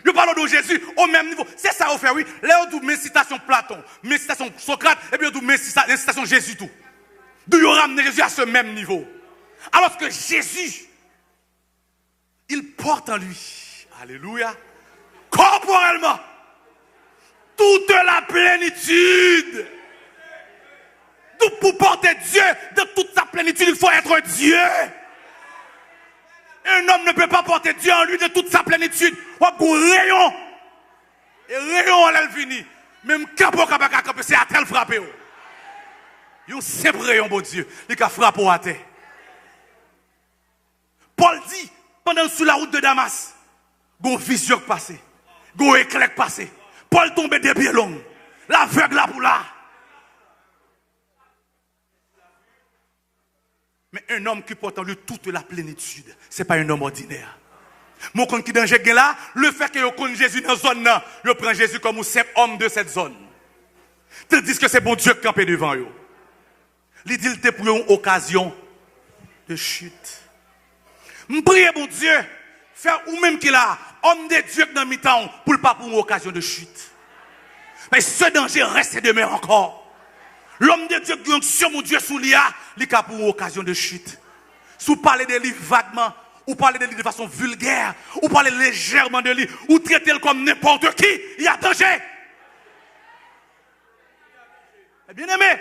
Je parle de Jésus au même niveau. C'est ça qu'on fait, oui. Là, on dit mes citations Platon, mes citations Socrate, et puis on dit mes citations Jésus tout. D'où on ramène Jésus à ce même niveau. Alors que Jésus, il porte en lui, alléluia, corporellement, toute la plénitude. Tout pour porter Dieu de toute sa plénitude, il faut être Dieu. Un homme ne peut pas porter Dieu en lui de toute sa plénitude. Ou pour rayon. Et rayon, elle finit. Même capot, c'est à tel frappé. Il y a un simple rayon, bon Dieu. Il a frappé à terre. Paul dit, pendant sur la route de Damas, gon vision passé, gon éclair passé. Paul tombe des pieds longs. L'aveugle là pour là. Mais un homme qui porte en lui toute la plénitude, ce n'est pas un homme ordinaire. Mon compte qui danger là, le fait que vous connaissez Jésus dans la zone là, je prends Jésus comme un simple homme de cette zone. Tandis que c'est bon Dieu qui campe devant eux. Il dit qu'il pour une occasion de chute. Je prie mon Dieu, faire ou même qu'il a, homme de Dieu dans mi-temps, pour pas pour une occasion de chute. Mais ce danger reste et demeure encore. L'homme de Dieu qui est sur mon Dieu sous l'IA, il a pour une occasion de chute. Si vous parlez de lui vaguement, ou parlez de lui de façon vulgaire, ou parlez légèrement de lui, ou traitez-le comme n'importe qui, il y a danger. Bien aimé,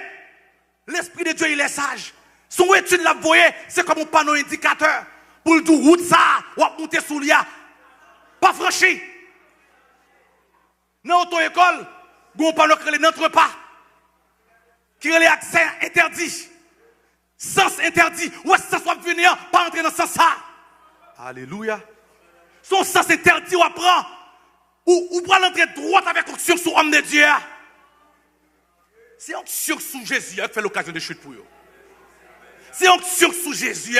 l'Esprit de Dieu, il est sage. Son étude, la voyez, c'est comme un panneau indicateur. Pour le tout route ça, ou à monter sous l'IA. Pas franchi. Dans l'auto-école, on panneau qui n'entre pas. Qui est l'accès interdit. Sens interdit. Ou est-ce que ça soit venir, pas entrer dans ce sens ça. Alléluia. Son sens interdit ou apprend. Ou pour l'entrer droite avec onction sur l'homme de Dieu. C'est onction sous Jésus qui fait l'occasion de chute pour eux. C'est onction sous Jésus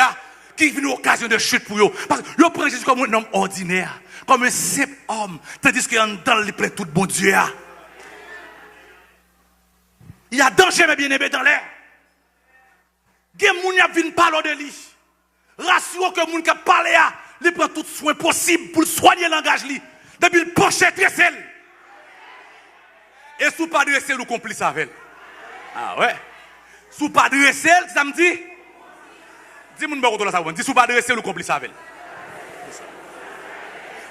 qui fait l'occasion de chute pour eux. Parce que vous prenez Jésus comme un homme ordinaire, comme un simple homme, tandis qu'il y a dans les plaies tout bon Dieu. Il y a danger, mes bien-aimés, dans l'air. Il y a des gens qui viennent parler de lui. Rassurez que les gens qui parlent, ils prennent tout soin possible pour soigner le langage. Depuis le poche très et si vous pas dresser, vous complice avec elle. Ah ouais. Si vous pas dresser, ça me dit. Dis-moi de ça. Dis si vous pas dresser, vous complice avec elle.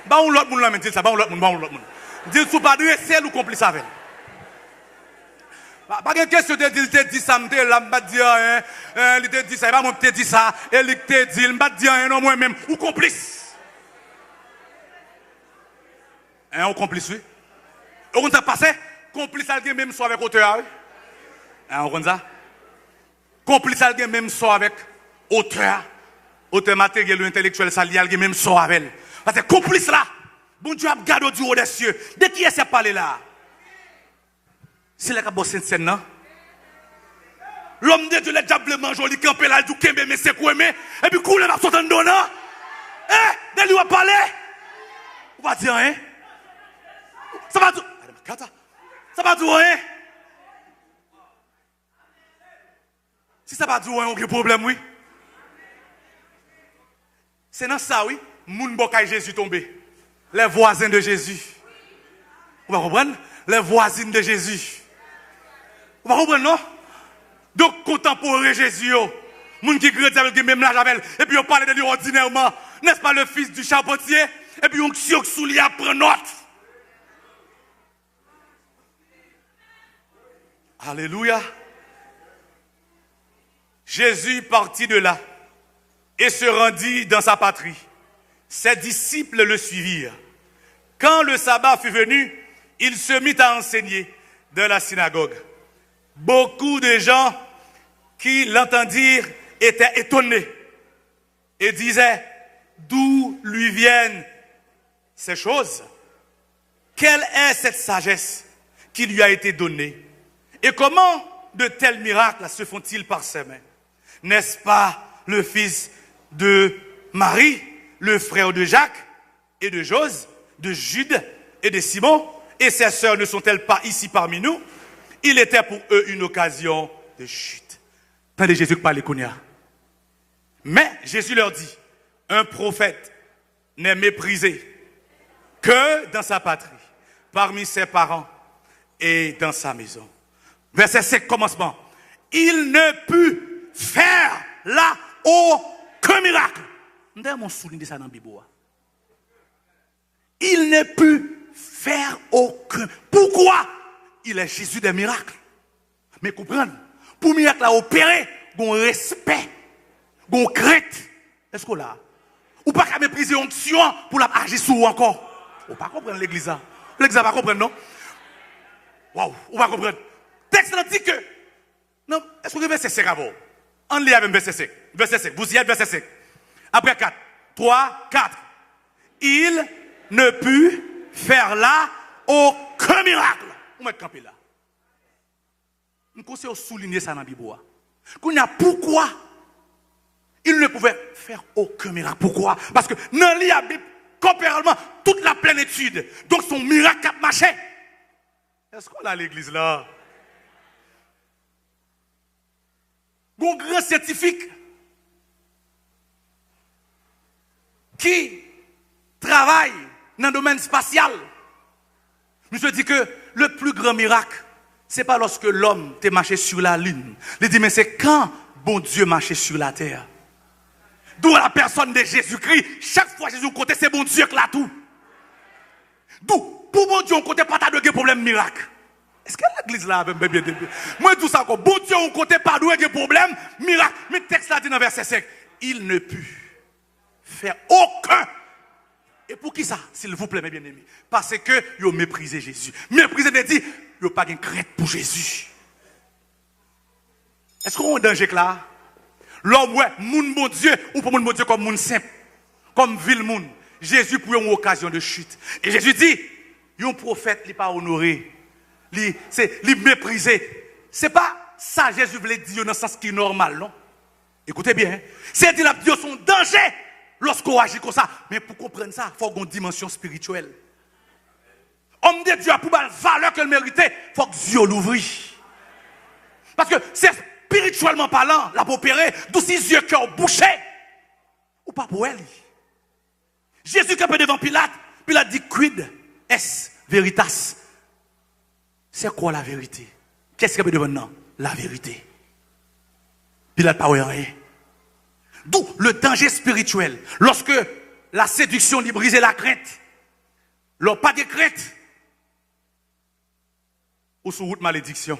Bah on l'autre monde là, dit ça. Bah on l'autre monde. Dis si vous pas dresser, vous complice avec elle. Pas de question de dire, il te dit ça, il m'a dit rien, il te dit ça, il m'a dit ça, et il te dit, il m'a dit rien, non, moi-même, ou complice. On complice, oui. On t'a passé, complice à même soit avec auteur. On comprend ça? Complice à même soit avec auteur. Auteur matériel ou intellectuel, ça lié même soit avec elle. Parce que complice là, bon Dieu a gardé du haut des cieux. De qui est-ce parlé là? C'est là qu'il y a une scène, non? L'homme de Dieu, le diable mange, il campe là, il dit, mais c'est quoi, mais? Et puis, coule, il va sortir de non? Eh, de lui, va parler? On va dire, hein? Ça va dire, ça va dire, hein? Si ça va dire, hein, on a un problème, oui. C'est dans ça, oui. Moun Bokay Jésus tombé. Les voisins de Jésus. Vous va comprendre? Les voisines de Jésus. Vous comprenez, non? Donc, contemporain Jésus, moun qui grandit avec même l'âge avec, et puis on parle de lui ordinairement, n'est-ce pas le fils du charpentier? Et puis on sous lui apprend note. Alléluia. Jésus partit de là et se rendit dans sa patrie. Ses disciples le suivirent. Quand le sabbat fut venu, il se mit à enseigner dans la synagogue. Beaucoup de gens qui l'entendirent étaient étonnés et disaient d'où lui viennent ces choses. Quelle est cette sagesse qui lui a été donnée? Et comment de tels miracles se font-ils par ses mains? N'est-ce pas le fils de Marie, le frère de Jacques et de Jose, de Jude et de Simon? Et ses sœurs ne sont-elles pas ici parmi nous? Il était pour eux une occasion de chute. Attendez, Jésus parle Kounia. Mais Jésus leur dit, un prophète n'est méprisé que dans sa patrie, parmi ses parents et dans sa maison. Verset 5, commencement. Il ne put faire là aucun miracle. Mon souligner ça dans la Bible. Il ne put faire aucun. Pourquoi? Il est Jésus des miracles. Mais comprenez, pour miracle à opérer, bon respect, bon crainte. Est-ce qu'on l'a? Ou pas qu'à mépriser onction pour la agir sur encore? Ou pas comprendre l'église? L'église va comprendre, non? Waouh, ou pas comprendre? Texte dit que, non, est-ce que vous avez verset 5 avant? On lit avec verset 5. Verset 5, vous y êtes, verset 5. Après 4, 3, 4. Il ne put faire là aucun miracle. Vous mettez campé là. Je conseille de souligner ça dans la Bible. Pourquoi il ne pouvait faire aucun miracle? Pourquoi? Parce que dans la Bible, comparément, toute la plénitude. Donc son miracle a marché. Est-ce qu'on a l'église là? Bon grand scientifique qui travaille dans le domaine spatial. Je dis que le plus grand miracle, ce n'est pas lorsque l'homme t'est marché sur la lune. Il dit, mais c'est quand bon Dieu marchait sur la terre. D'où la personne de Jésus-Christ, chaque fois Jésus côté, c'est bon Dieu qui l'a tout. D'où, pour bon Dieu, on côté pas de problème miracle. Est-ce que l'église là, bien, moi tout ça, bon Dieu, on côté pas de problème miracle. Mais le texte là dit dans verset 5, il ne put faire aucun. Et pour qui ça, s'il vous plaît, mes bien-aimés? Parce que vous méprisez Jésus. Mépriser veut dire, vous n'avez pas de crainte pour Jésus. Est-ce qu'on est en danger là? L'homme, ouais, moun bon Dieu, ou pour moun bon Dieu comme moun simple, comme vil moun. Jésus pour une occasion de chute. Et Jésus dit, un prophète, il n'est pas honoré, il méprisé. C'est pas ça Jésus voulait dire dans le sens qui est normal, non? Écoutez bien, hein? C'est dire que son danger lorsqu'on agit comme ça. Mais pour comprendre ça, il faut avoir une dimension spirituelle. Homme de Dieu a pour la valeur qu'elle méritait, il faut que Dieu l'ouvre. Parce que c'est spirituellement parlant, la opérer, d'où ses yeux cœur bouchés, ou pas pour elle. Jésus qui est devant Pilate, Pilate dit quid est veritas. C'est quoi la vérité? Qu'est-ce qu'il y a devant nous? La vérité. Pilate pas rien. D'où le danger spirituel. Lorsque la séduction lui brise la crainte, leur pas de crainte, ou sous route malédiction.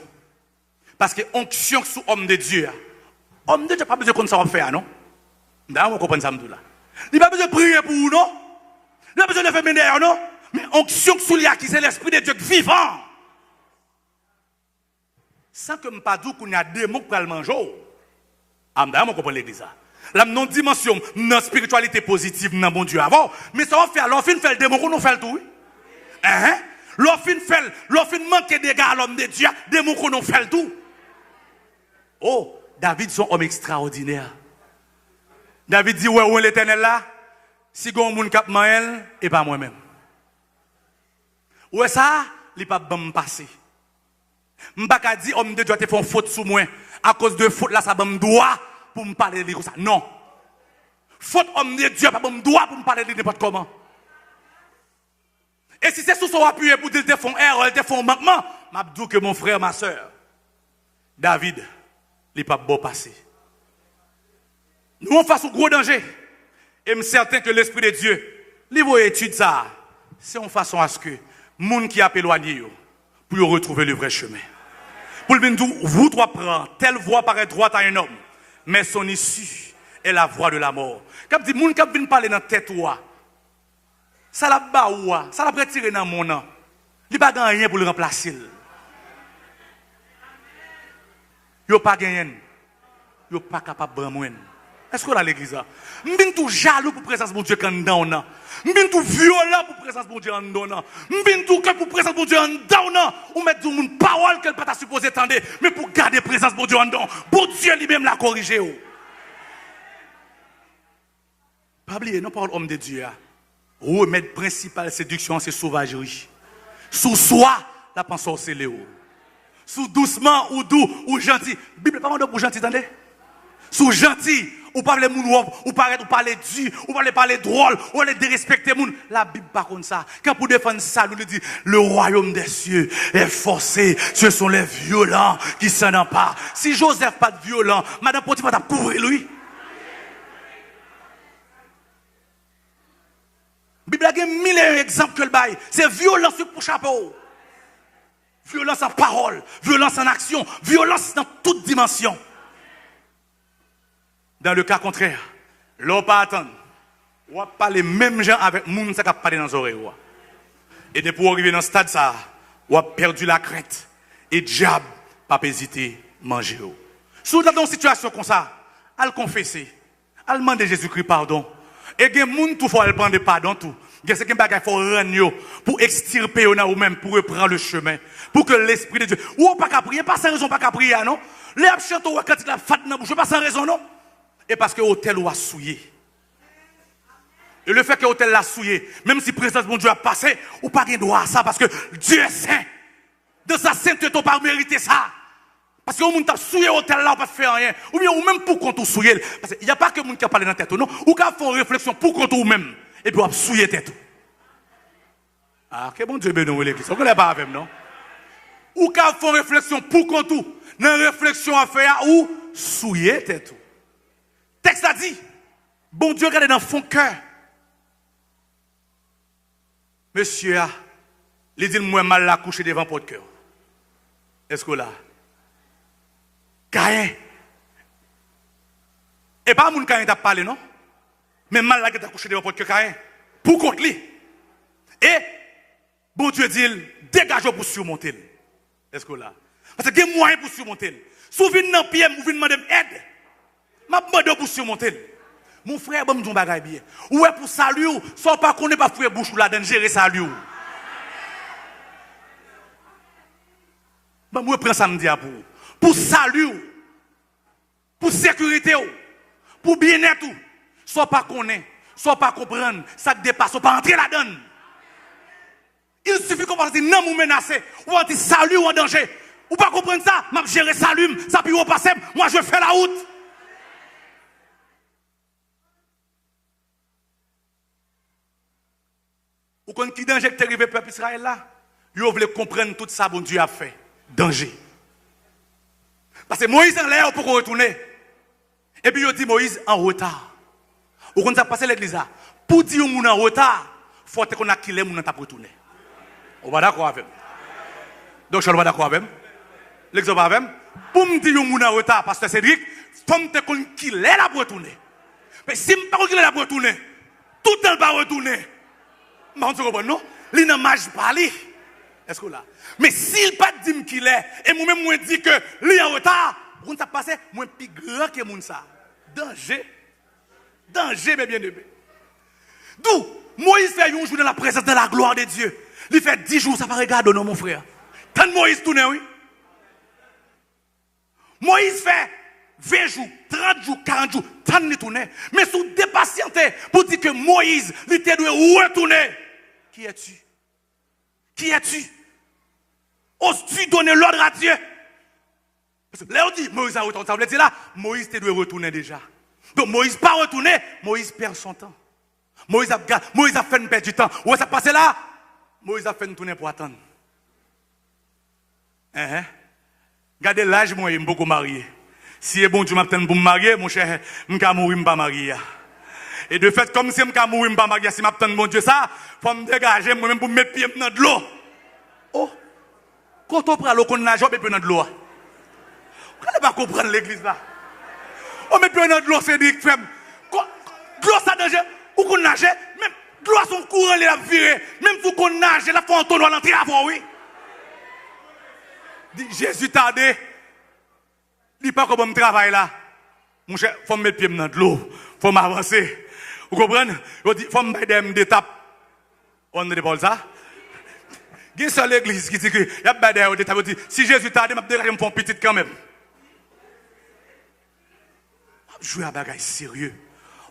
Parce que onction sous homme de Dieu. Homme de Dieu n'a pas besoin qu'on ça faire, non? D'ailleurs, on comprend ça, là. Il n'a pas besoin de prier pour vous, non? Il n'a pas besoin de faire ménère, non? Mais onction sous lui qui c'est l'esprit de Dieu vivant. Sans que je pas dire qu'il y a des mots pour le manger. D'ailleurs, on comprend l'église. La non-dimension, non spiritualité positive, non bon Dieu avant. Mais ça va faire, l'on fait le démon, on fait le tout. Hein? L'on fait manquer des gars à l'homme de Dieu, démon, on fait le tout. Oh, David, son homme extraordinaire. David dit, ouais, où est l'éternel là? Si gon moun kap maël, et pas moi-même. Ouais, ça, il pas bon passer. M'pa dit, homme de Dieu, te font faute sous moi. À cause de faute là, ça bon droit pour me parler de lui comme ça. Non. Faute homme de Dieu, pas bon droit pour me parler de lui n'importe comment. Et si c'est sous son appui pour dire, te font erreur, te font manquement, m'a dit que mon frère, ma soeur, David, il pas bon passer. Nous, on face au gros danger. Et je suis certain que l'Esprit de Dieu, il va étudier ça. C'est en façon à ce que, les gens qui a éloigné, pour retrouver le vrai chemin. Pour le dire, vous trois prendre, telle voie paraît droite à un homme, mais son issue est la voie de la mort. Quand dit, les gens qui viennent parler dans la tête, ça l'a bas, ça l'a retiré dans mon nom. Il n'y a pas rien pour le remplacer. Il n'y a pas gagné. Il n'y a pas capable de prendre. Est-ce qu'on a l'église là? Je suis tout jaloux pour la présence de Dieu quand on a. Je suis tout violent pour la présence de Dieu quand on a. Je suis tout que pour la présence de Dieu quand on a. On met une parole qu'elle ne peut pas supposer tendre, mais pour garder la présence de Dieu en dedans. Pour Dieu lui-même la corriger. Pas oublier, non parole homme de Dieu. Remède principal séduction, c'est sauvagerie. Sous soi, la pensée c'est léo. Sous doucement ou doux ou gentil. Bible pas pour gentil, attendez. Sous gentil, ou parler moun ou parler dur, ou parler drôle, ou parler dérespecter moun. La Bible par contre ça. Quand pour défendre ça, nous dit le royaume des cieux est forcé. Ce sont les violents qui s'en emparent. Si Joseph pas de violent, Madame Potiphar t'a couvert lui. Bible a mille exemples que le bail. C'est violence pour chapeau. Violence en parole, violence en action, violence dans toute dimension. Dans le cas contraire, l'on pas attendre. On va parler même gens avec les gens qui parlent dans les oreilles. Et pour arriver dans ce stade, ça, on a perdu la crainte. Et diable, pas hésiter à manger. Si vous êtes dans une situation comme ça, à le confesser, à demander Jésus-Christ pardon. Et il y a des gens qui font prendre pardon tout. Il y a des gens qui font rendre pour extirper ou même pour reprendre le chemin. Pour que l'Esprit de Dieu. Ou pas qu'à prier, pas sans raison, pas qu'à prier, non? Les abchantons, quand il a fait dans la bouche, pas sans raison, non? Et parce que l'hôtel a souillé. Et le fait que l'hôtel l'a souillé, même si la présence de mon Dieu a passé, ou pas de droit à ça, parce que Dieu est saint. De sa sainteté, on pas mérité ça. Parce que le monde a souillé l'hôtel là, on pas faire rien. Ou bien, ou même pour qu'on souillé. Parce qu'il n'y a pas que le monde qui a parlé dans la tête, non? Ou qui a fait une réflexion pour qu'on ou même. Et puis, on a souillé la tête. Ah, que bon Dieu bénisse l'église. On ne connaît pas avec non? Ou qui a fait une réflexion pour qu'on tout. Dans une réflexion à faire, ou souillé la tête. Texte a dit, bon Dieu regarde dans le fond cœur. Monsieur, il dit moi mal la coucher devant votre cœur. Est-ce que là? Caïn. Et pas mon Caïn t'a parlé, non? Mais mal la coucher devant votre cœur, Caïn. Pour contre lui. Et, bon Dieu dit, dégagez pour surmonter. Est-ce que là? Parce qu'il y a moyen pour surmonter. Si vous venez dans le pied, vous venez demander aide. m'a demandé pour surmonter. Mon frère, bon, me bagaille bien. Ouais, pour saluer, sans pas qu'on n'est pas frère bouche ou la donne gérer salut. Ben, moi, prends samedi à vous. Pour salut, pour sécurité, pour bien-être, soit pas connaître, soit pas comprendre, ça te dépasse, soit pas entrer la donne. Il suffit qu'on passe non vous menacer, ou on dit salut ou en danger. Ou pas comprendre ça, m'a gérer salut, ça puis repasser, moi je fais la route. Ou quand qui danger que t'es arrivé peuple Israël là, ils veulent comprendre tout ça bon Dieu a fait. Danger. Parce que Moïse en l'air pour retourner. Et puis il dit Moïse en retard. Ou quand ça passe l'église là, pour dire moun en retard, faut qu'on a killé moun t'a retourner. On va d'accord avec. Donc je suis d'accord avec. L'exemple avec. Pour me dire moun en retard pasteur Cédric, faut me qu'on killé la retourner. Mais si me pas killé la retourner, tout le temps pas retourner. Mais on se comprend non? Il n'a mage pas lui. Est-ce que là? Mais s'il pas dit qu'il est, et moi-même moi dit que lui est en retard, vous ça passé, moi plus grand que moun ça. Danger. Danger, mes bien-aimés. D'où Moïse fait un jour dans la présence de la gloire de Dieu. Il fait 10 jours, ça va regarder, non, mon frère. Tant Moïse tourne, oui. Moïse fait 20 jours, 30 jours, 40 jours, tant de tourner. Mais sous dépatienté pour dire que Moïse, il te doit retourner. Qui es-tu? Qui es-tu? Oses-tu donner l'ordre à Dieu? Parce que là, on dit, Moïse a retourné. Ça veut dire là, Moïse te doit retourner déjà. Donc Moïse pas retourné, Moïse perd son temps. Moïse a fait une perte du temps. Où ça passe là? Moïse a fait une tournée pour attendre. Regardez l'âge, moi, je suis beaucoup marié. Si est bon Dieu m'attend pour me marier, mon cher, je ne vais pas mourir, pas marier. Et de fait, comme si je ne vais pas mourir, pas marier, si m'attend mon Dieu ça, il faut me dégager, moi-même pour mettre pied dans de l'eau. Oh! Quand on prend l'eau, on nage, on met pied dans de l'eau. Vous ne pas comprendre l'église là. On met pied dans de l'eau, c'est dit, frère. De l'eau, ça danger. Ou qu'on nage, même de l'eau, son courant, il a viré. Même si on nage, la faut en à l'entrée avant, oui. Jésus t'a dit, il pas comme travail là. Mon cher, faut me mettre pied dans de l'eau, faut m'avancer. Vous comprenez? Il dit, faut me mettre des étapes. On ne dit pas ça. Il y a une seule église qui dit que, il y a des étapes, si Jésus t'a dit, je vais me faire petit quand même. On va jouer à bagaille sérieux.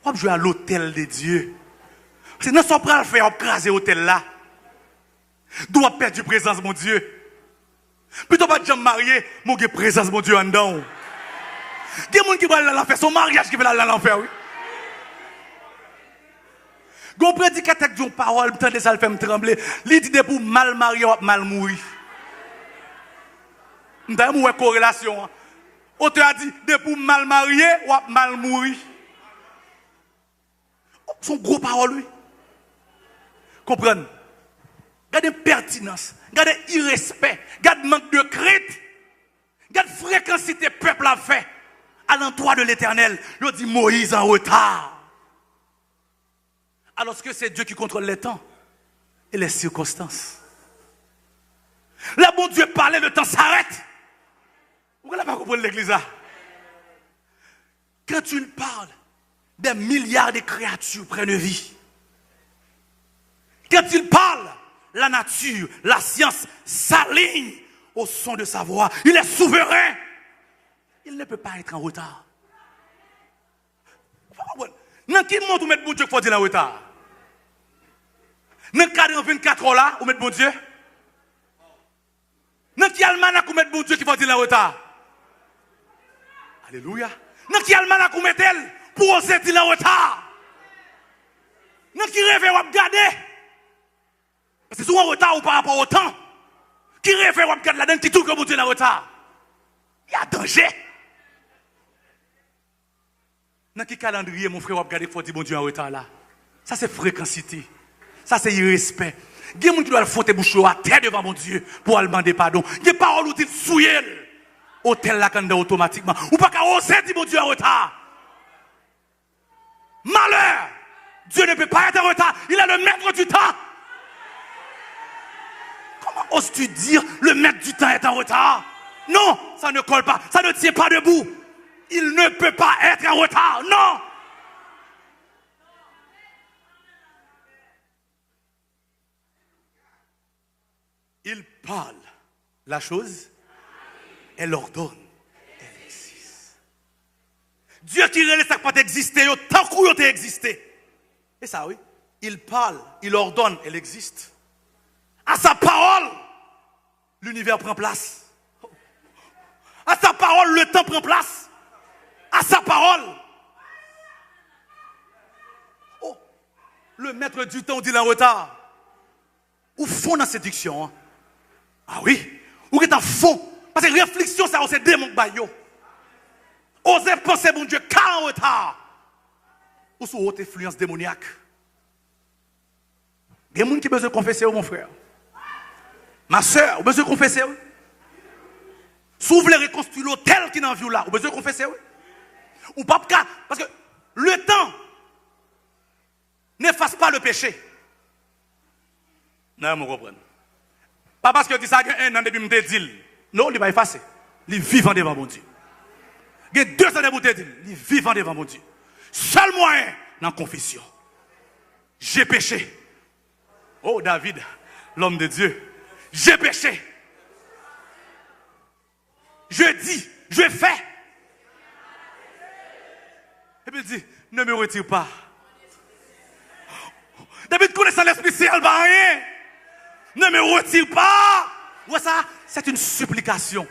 On va jouer à l'hôtel de Dieu. C'est non sans prendre le faire, on va craser l'hôtel là. D'où on perdre du présence, mon Dieu. Plutôt pas de gens mariés, mon Dieu, présence, mon Dieu, en dedans. Il y a des gens qui veulent aller à l'enfer, son mariage qui veut aller à l'enfer, oui. Gon prédicateur qui dit une parole, tendez ça le fait me trembler. Il dit pour mal marié ou mal mourir. M'ta une corrélation. Auteur a dit pour mal marié ou mal mourir. Son gros parole lui. Comprenez? Gardez pertinence, gardez irrespect, gardez manque de crainte, gardez fréquencité peuple a fait à l'endroit de l'Éternel. Il dit Moïse en retard. Alors que c'est Dieu qui contrôle les temps et les circonstances. Là, bon Dieu parlait, le temps s'arrête. Vous n'avez pas compris l'église là? Quand tu parles des milliards de créatures prennent vie. Quand il parle, la nature, la science s'aligne au son de sa voix. Il est souverain. Il ne peut pas être en retard. Dans quel monde vous mettez bon Dieu qu'il faut dire en retard? Dans le cadre de 24 heures là, vous mettez bon Dieu? Dans quel almanach vous mettez bon Dieu qu'il faut dire en retard? Alléluia. Dans quel almanach vous mettez pour oser dire en retard? Dans quel rêve vous regardez? Parce que c'est souvent en retard ou par rapport au temps. Qui rêve ou regarde là-dedans qui tout que bon Dieu en retard? Il y a danger. Dans quel calendrier, mon frère, vous regardez, il faut dire bon Dieu en retard là? Ça, c'est fréquencité. Ça, c'est irrespect. Il y a des gens qui doivent foutre bouche à terre devant mon Dieu pour aller demander pardon. Il y a des paroles où ils souillent. Hôtel là, quand automatiquement. Ou pas qu'à oser dire mon Dieu en retard. Malheur. Dieu ne peut pas être en retard. Il est le maître du temps. Comment oses-tu dire le maître du temps est en retard? Non, ça ne colle pas. Ça ne tient pas debout. il ne peut pas être en retard. Non. Il parle la chose, elle ordonne, elle existe. Dieu qui ne laisse pas exister, tant qu'il a existé. Et ça, oui, il parle, il ordonne, elle existe. À sa parole, l'univers prend place. À sa parole, le temps prend place. À sa parole. Oh, le maître du temps dit en retard. Où fond dans cette diction? Hein? Ah oui, où est en fond? Parce que réflexion, ça, c'est démon bayo. Osez penser, mon Dieu, car en retard. Ou sous haute influence démoniaque. Il y a des gens qui ont besoin de confesser, mon frère. Ma soeur, vous besoin de confesser, oui. Si vous voulez reconstruire l'hôtel qui est dans la vie là, vous besoin de confesser, oui. Ou pas, parce que le temps n'efface pas le péché. Non, vous comprenez. Pas parce que je dis ça, il y a un an depuis que je dis. Non, il ne va pas effacer. Il est vivant devant mon Dieu. Il y a 2 ans depuis que je dis. Il est vivant devant mon Dieu. Seul moyen dans la confession. J'ai péché. Oh, David, l'homme de Dieu. J'ai péché. Je dis, je fais. Et puis il dit, ne me retire pas. David connaissant l'esprit, c'est rien. Ne me retire pas. Ouais, ça, c'est une supplication.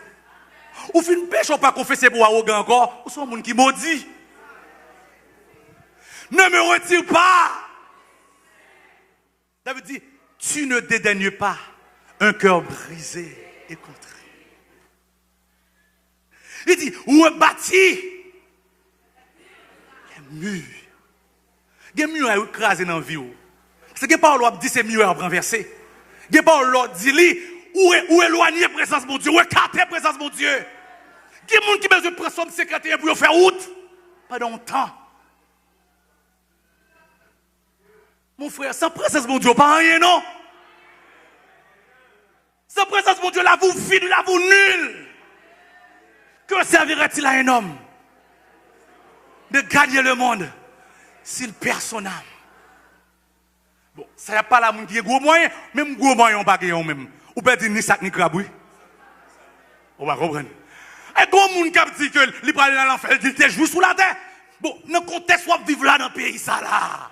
Ou fin pêche, ou pas confesser pour arrogant encore, ou sont un monde qui maudit. Ne me retire pas. David dit, tu ne dédaignes pas un cœur brisé et contré. Il dit, rebâtis les murs. Les murs sont écrasés dans la vie. C'est que par l'autre dit ces murs sont renversés. Il par l'autre dit, où éloigner la présence de mon Dieu, où écarter la présence de mon Dieu. Il y a des gens qui ont besoin de prendre secrétaire pour faire route. Pendant longtemps. Mon frère, sans présence de mon Dieu, pas rien, non? Sans présence de mon Dieu, là, vous vide, là, vous nul. Que servirait-il à un homme de gagner le monde s'il perd son âme? Bon, ça n'y a pas là qui est gros moyen, même gros moyen, on va gagner même. Ou peut dire ni sac ni crabe, oui. On va comprendre. Et gros monde qui a dit que les bras dans l'enfer, il était juste sous la terre. Bon, dans le contexte où on vit là dans le pays, ça là.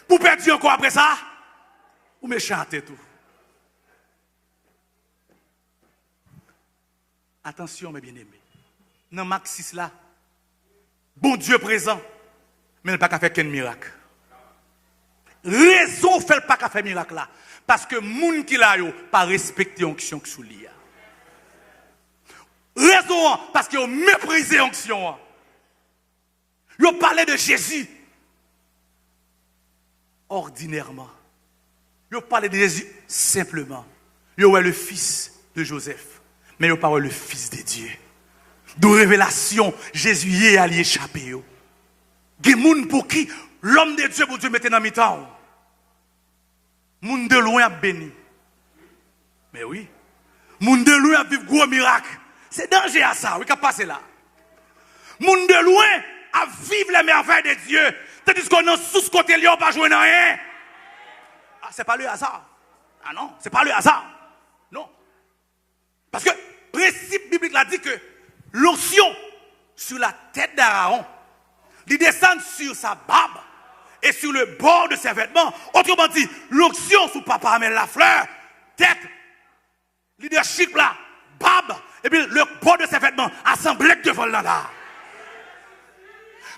Pour perdre encore après ça, ou me chanter tout. Attention, mes bien-aimés. Dans Marc 6 là, bon Dieu présent, mais il n'a pas qu'à faire qu'un miracle. Raison fait pas qu'à faire miracle là. Parce que les gens qui l'a pas respecté l'onction qui sous lui. Raison parce qu'ils ont méprisé l'onction. Ils ont parlé de Jésus ordinairement. Ils ont parlé de Jésus simplement. Ils ont le fils de Joseph. Mais ils n'ont pas le Fils de Dieu. De révélation, Jésus y est allé échapper. Il y a des gens pour qui l'homme de Dieu, pour Dieu, mettait dans mi-temps. Moun de loin a béni. Mais oui. Moun de loin a vivre gros miracle. C'est danger à ça, oui, qu'à passer là. Moun de loin a vivre les merveilles de Dieu. Tandis qu'on est sous ce côté, on pas jouer dans rien. Ah, c'est pas le hasard. Ah non, c'est pas le hasard. Non. Parce que le principe biblique l'a dit que l'onction sur la tête d'Aaron, il descend sur sa barbe et sur le bord de ses vêtements. Autrement dit, l'onction sur Papa Amel Lafleur, tête, leadership là, barbe, et puis le bord de ses vêtements, assemblée devant là.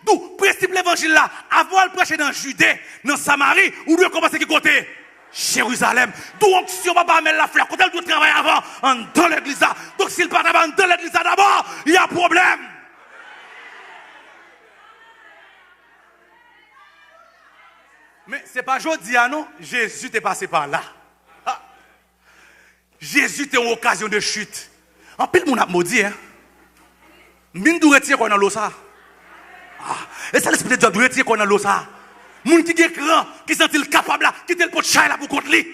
D'où, principe l'évangile là, avant de prêcher dans Judée, dans Samarie, ou de commencer qui côté? Jérusalem. D'où onction Papa Amel Lafleur, quand elle doit travailler avant, dans l'église là. Donc s'il part avant dans l'église là d'abord, il y a un problème. Mais ce n'est pas aujourd'hui, non? Jésus est passé par là. Ah. Jésus était en occasion de chute. En pile, mon a maudit, hein? Mine doit retirer qu'on a l'eau ça. Ah. Et ça, l'esprit de Dieu doit retirer qu'on a l'eau ça. Moun qui est grand, qui sont-ils capables là, qui est le pot de chai là pour contre lui.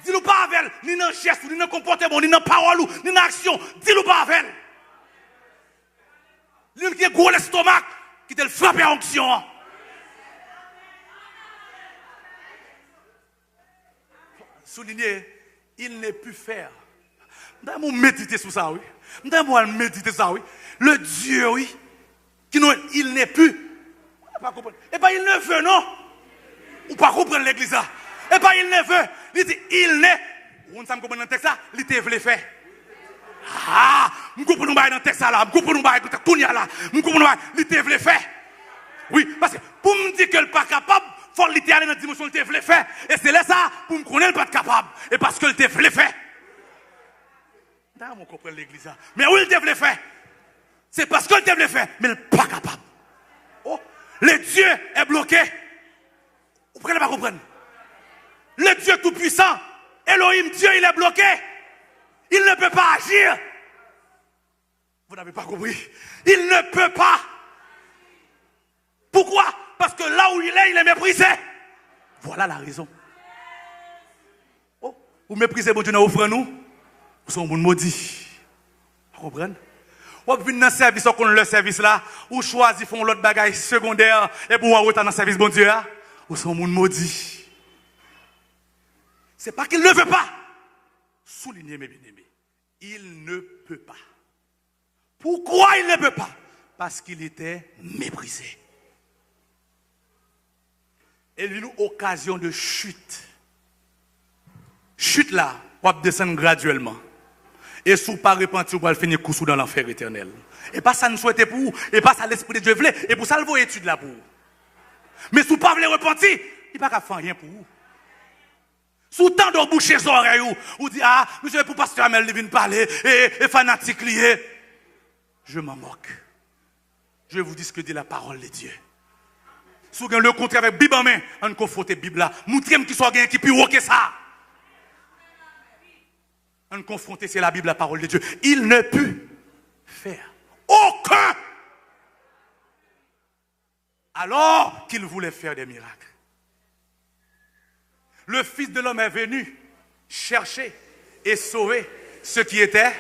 Dis-nous pas avec, ni dans le geste, ni dans le comportement, ni dans la parole, ni dans l'action. Dis-nous pas avec. Lui qui a gros l'estomac, qui te le frappe à onction. Souligner, il n'est plus faire. Nous méditer sur ça, oui. Nous méditer ça, oui. Le Dieu, oui, qui non, il n'est plus. Et pas il ne veut, non. Ou pas comprendre l'église là. Et pas il ne veut. Il dit, il n'est. Vous ne savez pas dans le texte là, il te veut faire. Ah, je comprends dans le texte là, je comprends dans le Kounia là, je comprends dans il te veut faire. Oui, parce que pour me dire que le pas capable, il faut aller dans la dimension qu'il te veut faire. Et c'est là ça, pour me connaître le pas capable. Et parce que le te veut faire. Vous comprenez l'église là. Mais où il te veut faire? C'est parce que le te veut faire, mais il n'est pas capable. Oh, le Dieu est bloqué. Vous ne pas comprendre. Le Dieu tout-puissant, Elohim, Dieu, il est bloqué. Il ne peut pas agir. Vous n'avez pas compris. Il ne peut pas. Pourquoi? Parce que là où il est méprisé. Voilà la raison. Oh, vous méprisez mon Dieu dans offrez-nous. Vous êtes un monde maudit. Vous comprenez? Vous venez dans le service, vous connaissez le service là, ou choisissez font l'autre bagaille secondaire et pour vous retourner dans le service bon Dieu. Vous êtes un monde maudit. C'est pas qu'il ne veut pas. Soulignez mes bien-aimés. Il ne peut pas. Pourquoi il ne peut pas? Parce qu'il était méprisé. Et il y a une occasion de chute. Chute là, on va descendre graduellement. Et si vous ne pas repentir, vous allez finir coussou dans l'enfer éternel. Et pas ça nous souhaite pour vous. Et pas ça l'esprit de Dieu voulait. Et pour ça, vous étude là pour vous. Mais si vous ne pas voulez repentir, il ne va pas faire rien pour vous. Sous tant de boucher les oreilles, ou dit, ah, monsieur, pour pasteur Amel, il vient parler, et fanatique lié. Je m'en moque. Je vous dis ce que dit la parole de Dieu. Si vous avez le contraire avec Bible en main, on confronte la Bible là. Montrez-moi qui soit gain qui plus haut que ça. On confronte, c'est la Bible, la parole de Dieu. Il ne peut faire aucun. Alors qu'il voulait faire des miracles. Le Fils de l'homme est venu chercher et sauver ce qui était.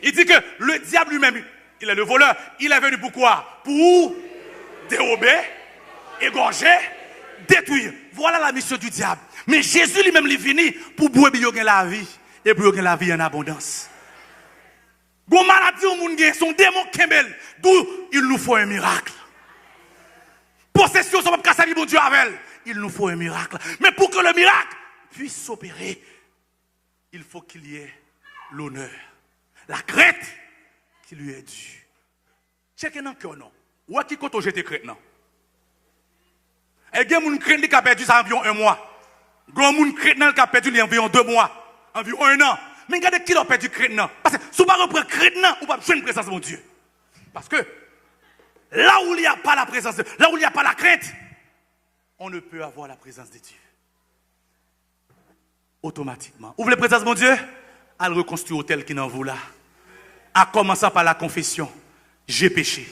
Il dit que le diable lui-même, il est le voleur. Il est venu pour quoi? Pour dérober, égorger, détruire. Voilà la mission du diable. Mais Jésus lui-même est venu pour boire la vie et pour la vie en abondance. Gon maladie au monde son démon Kembel, d'où il nous faut un miracle. Possession, ça va pas casser bon Dieu avec. Il nous faut un miracle. Mais pour que le miracle puisse s'opérer, il faut qu'il y ait l'honneur, la crainte qui lui est due. Checkez dans le cœur, non? Ou à qui compte j'étais crainte, non? Et il y a des gens qui ont perdu ça environ un mois. Il y a des gens qui ont perdu environ 2 mois, environ 1 an. Mais regardez qui a perdu crainte, non? Parce que si vous ne reprenez crainte, vous ne pouvez pas jouer une présence de mon Dieu. Parce que là où il n'y a pas la présence, là où il n'y a pas la crainte, on ne peut avoir la présence de Dieu. Automatiquement. Ouvrez la présence de mon Dieu, à le reconstruire au tel qui n'en vaut là. En commençant par la confession, j'ai péché.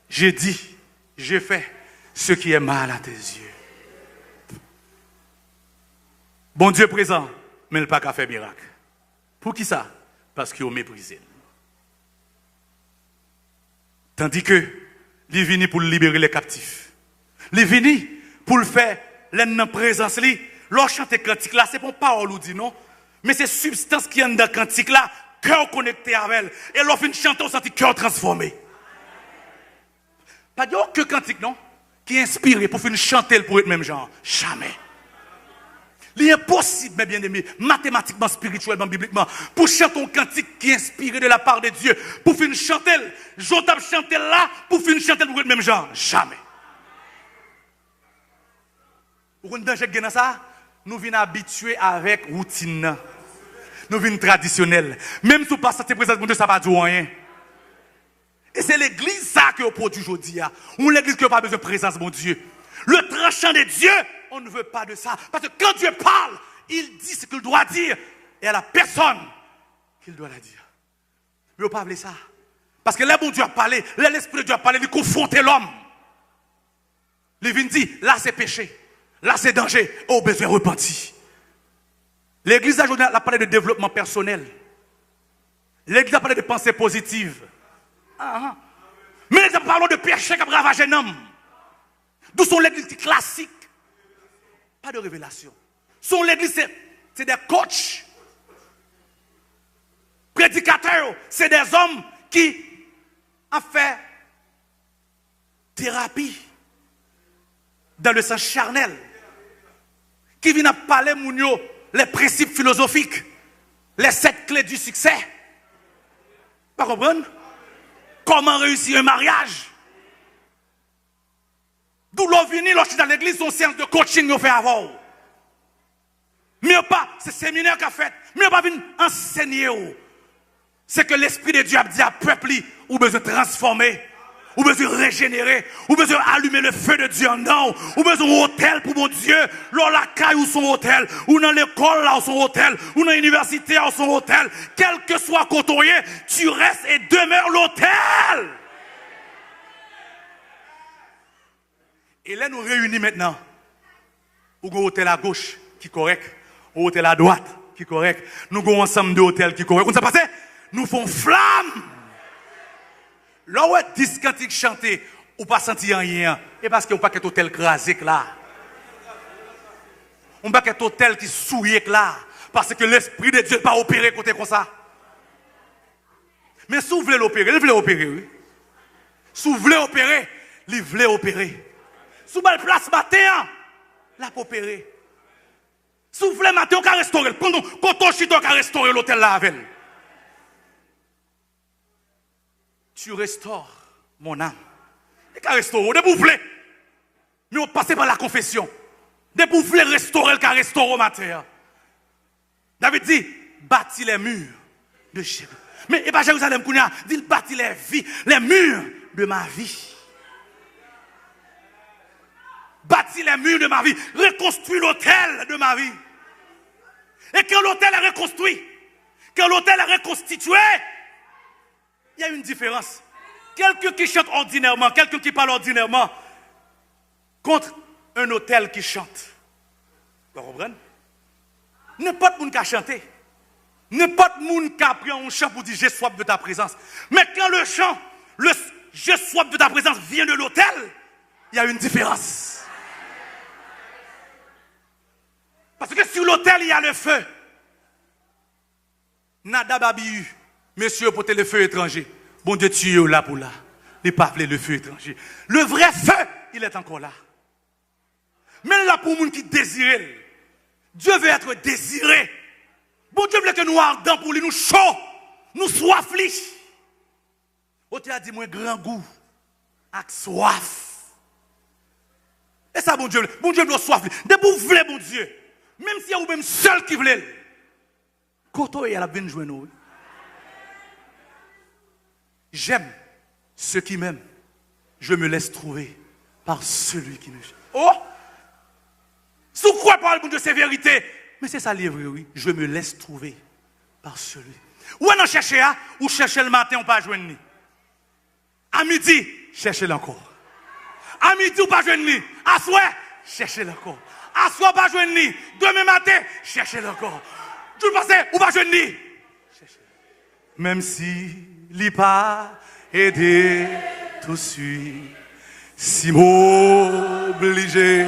J'ai dit, j'ai fait ce qui est mal à tes yeux. Bon Dieu présent, mais il n'a pas qu'à faire miracle. Pour qui ça? Parce qu'il a méprisé. Tandis que, il est venu pour libérer les captifs. Il est venu pour le faire, l'en présence. L'on chante cantique là, c'est pas parole ou dit non, mais c'est substance qui est dans le cantique là, cœur connecté avec elle. Et l'on fait chanter, on sent cœur transformé. Pas de aucun cantique non, qui est inspiré pour faire chanter pour être même genre. Jamais. Il est impossible, mes bien-aimés, mathématiquement, spirituellement, bibliquement, pour chanter un cantique qui est inspiré de la part de Dieu, pour faire chanter, j'entends chanter là, pour faire chanter pour être même genre. Jamais. Pour une danger dans ça, nous venons habitués avec routine. Nous venons traditionnels. Même si vous passez cette présence de Dieu, ça ne va dire rien. Et c'est l'église ça que vous produit aujourd'hui. Ou l'église qui n'a pas besoin de présence de mon Dieu. Le tranchant de Dieu, on ne veut pas de ça. Parce que quand Dieu parle, il dit ce qu'il doit dire. Et à la personne qu'il doit la dire. Mais vous ne parlez pas ça. Parce que là, bon Dieu a parlé, là, l'Esprit de Dieu a parlé, il confronte l'homme. Il vient dire, là c'est péché. Là, c'est danger. Oh, besoin repenti. L'église a parlé de développement personnel. L'église a parlé de pensée positive. Mais nous parlons de péché qui a ravagé un homme. D'où sont l'église classique. Pas de révélation. Sont l'église, c'est des coachs. Prédicateurs, c'est des hommes qui ont fait thérapie dans le sens charnel. Qui viennent parler mounio les principes philosophiques, les 7 clés du succès. Pas comprendre? Comment réussir un mariage? D'où l'on vient, lorsque dans l'église, son séance de coaching nous fait avant. Mais pas, c'est séminaire qu'a fait, mais pas venir enseigner. C'est que l'Esprit de Dieu a dit à peuple, ou besoin de transformer, ou besoin de régénérer, ou besoin d'allumer le feu de Dieu en nous, ou besoin d'un hôtel pour mon Dieu, là la caille ou son hôtel, ou dans l'école là ou son hôtel, ou dans l'université ou son hôtel, quel que soit côtoyé, tu restes et demeures l'hôtel. Et là nous réunissons maintenant, ou un hôtel à gauche qui est correct, ou un hôtel à droite qui est correct, nous avons un ensemble de hôtels qui est correct. Comment ça passe? Nous faisons flamme. Là où est 10 cantiques chantés, ou pas senti rien, et parce qu'on pas qu'un hôtel crasé là. On pas qu'un hôtel qui souillé là, parce que l'Esprit de Dieu n'est pas opéré côté comme ça. Mais si vous voulez l'opérer, il voulait opérer, oui. Si vous voulez opérer, il voulait opérer. Si vous avez place matin, là pour opérer. Si vous voulez matin, on peut restaurer. Quand on chute, on peut restaurer l'hôtel là avec. Tu restaures mon âme. Et qu'à restaurer, de vous voulez. Mais on passe par la confession. De vous voulez restaurer, le cas restaurer au matin. David dit, bâtis les murs de Jérusalem. Mais et pas Jérusalem, dit, bâtis les murs de ma vie. Bâtis les murs de ma vie. Reconstruis l'hôtel de ma vie. Et quand l'hôtel est reconstruit, quand l'hôtel est reconstitué, il y a une différence. Quelqu'un qui chante ordinairement, quelqu'un qui parle ordinairement, contre un hôtel qui chante. Vous comprenez? N'importe qui a chanté. N'importe qui a pris un chant pour dire j'ai soif de ta présence. Mais quand le chant, le j'ai soif de ta présence vient de l'hôtel, il y a une différence. Parce que sur l'hôtel, il y a le feu. Nada babiu. Monsieur, portez le feu étranger. Bon Dieu, tu es là pour là. Les pas le feu étranger. Le vrai feu, il est encore là. Mais là pour les gens qui désirent. Dieu veut être désiré. Bon Dieu veut que nous ardents pour lui, nous chaud, nous soiflis. Autre a dit, moi, grand goût, avec soif. Et ça, bon Dieu doit soif. De vous voulez, bon Dieu. Même si y a vous même seul qui voulait. Koto et elle a bien joué nous. J'aime ceux qui m'aiment. Je me laisse trouver par celui qui me j'aime. Oh! Sous quoi parle bon Dieu, c'est vérité. Mais c'est ça, livre, oui. Je me laisse trouver par celui. Ou on en cherche à, ou chercher le matin, on pas joindre ni. À midi, cherchez-le encore. À midi, ou pas joindre ni. À soir, cherchez-le encore. À soir, pas joindre ni. Demain matin, cherchez-le encore. Tout le passé, ou pas joindre ni. Même si l'y pas aidé tout suit, si m'obligé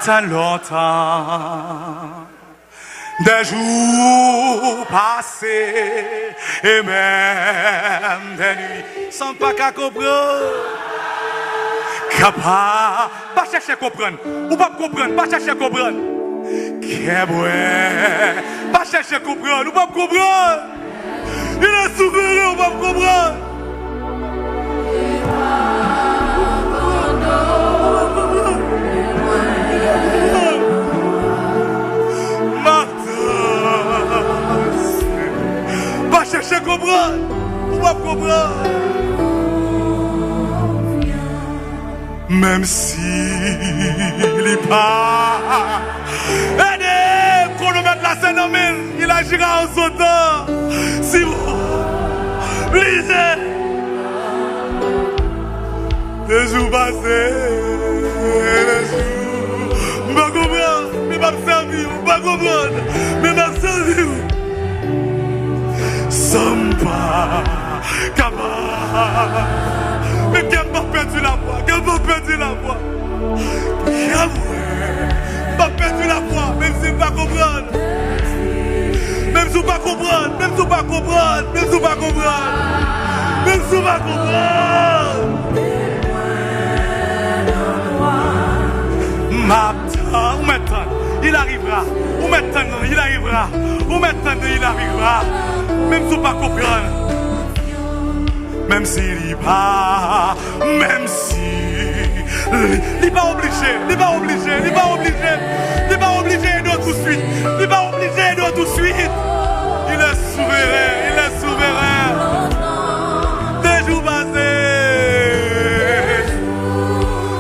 tant longtemps. Des jours passés et même des nuits sans pas qu'à comprendre. Capable, pas chercher à comprendre. Ou pas comprendre, pas chercher à comprendre. Qu'est-ce pas chercher à comprendre, ou pas comprendre. Il est souverain, ou pas comprendre. Pas chercher à comprendre, ou pas comprendre. Même si il pas aidé, chronomètre la scène en mille, il agira en son temps. Si vous lisez les jours passés, les jours, je ne comprends, mais je ne servir, je ne comprendre, mais je ne servir. Sans pas capable. comprendre. Même si vous pas comprendre. Même si vous pas comprendre. M'attends, ou maintenant, il arrivera. Ou maintenant, il arrivera. Ou maintenant, il arrivera. Même si vous pas comprendre. Même s'il y va, même si il n'est pas obligé, il n'est pas obligé, il n'est pas obligé, il n'est pas obligé de tout de suite, il n'est pas obligé de tout de suite. Il est souverain, il est souverain. Des jours passés,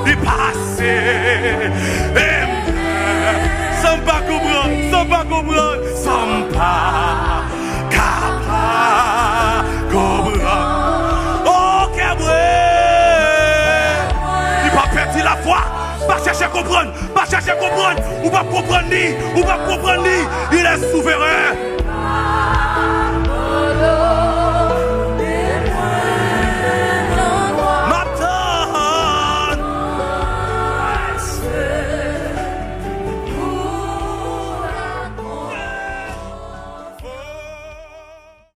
il passait, sans pas comprendre, sans pas comprendre, sans pas capable comprendre. La foi, pas chercher à comprendre, pas chercher à comprendre, ou pas comprendre ni, ou pas comprendre ni, il est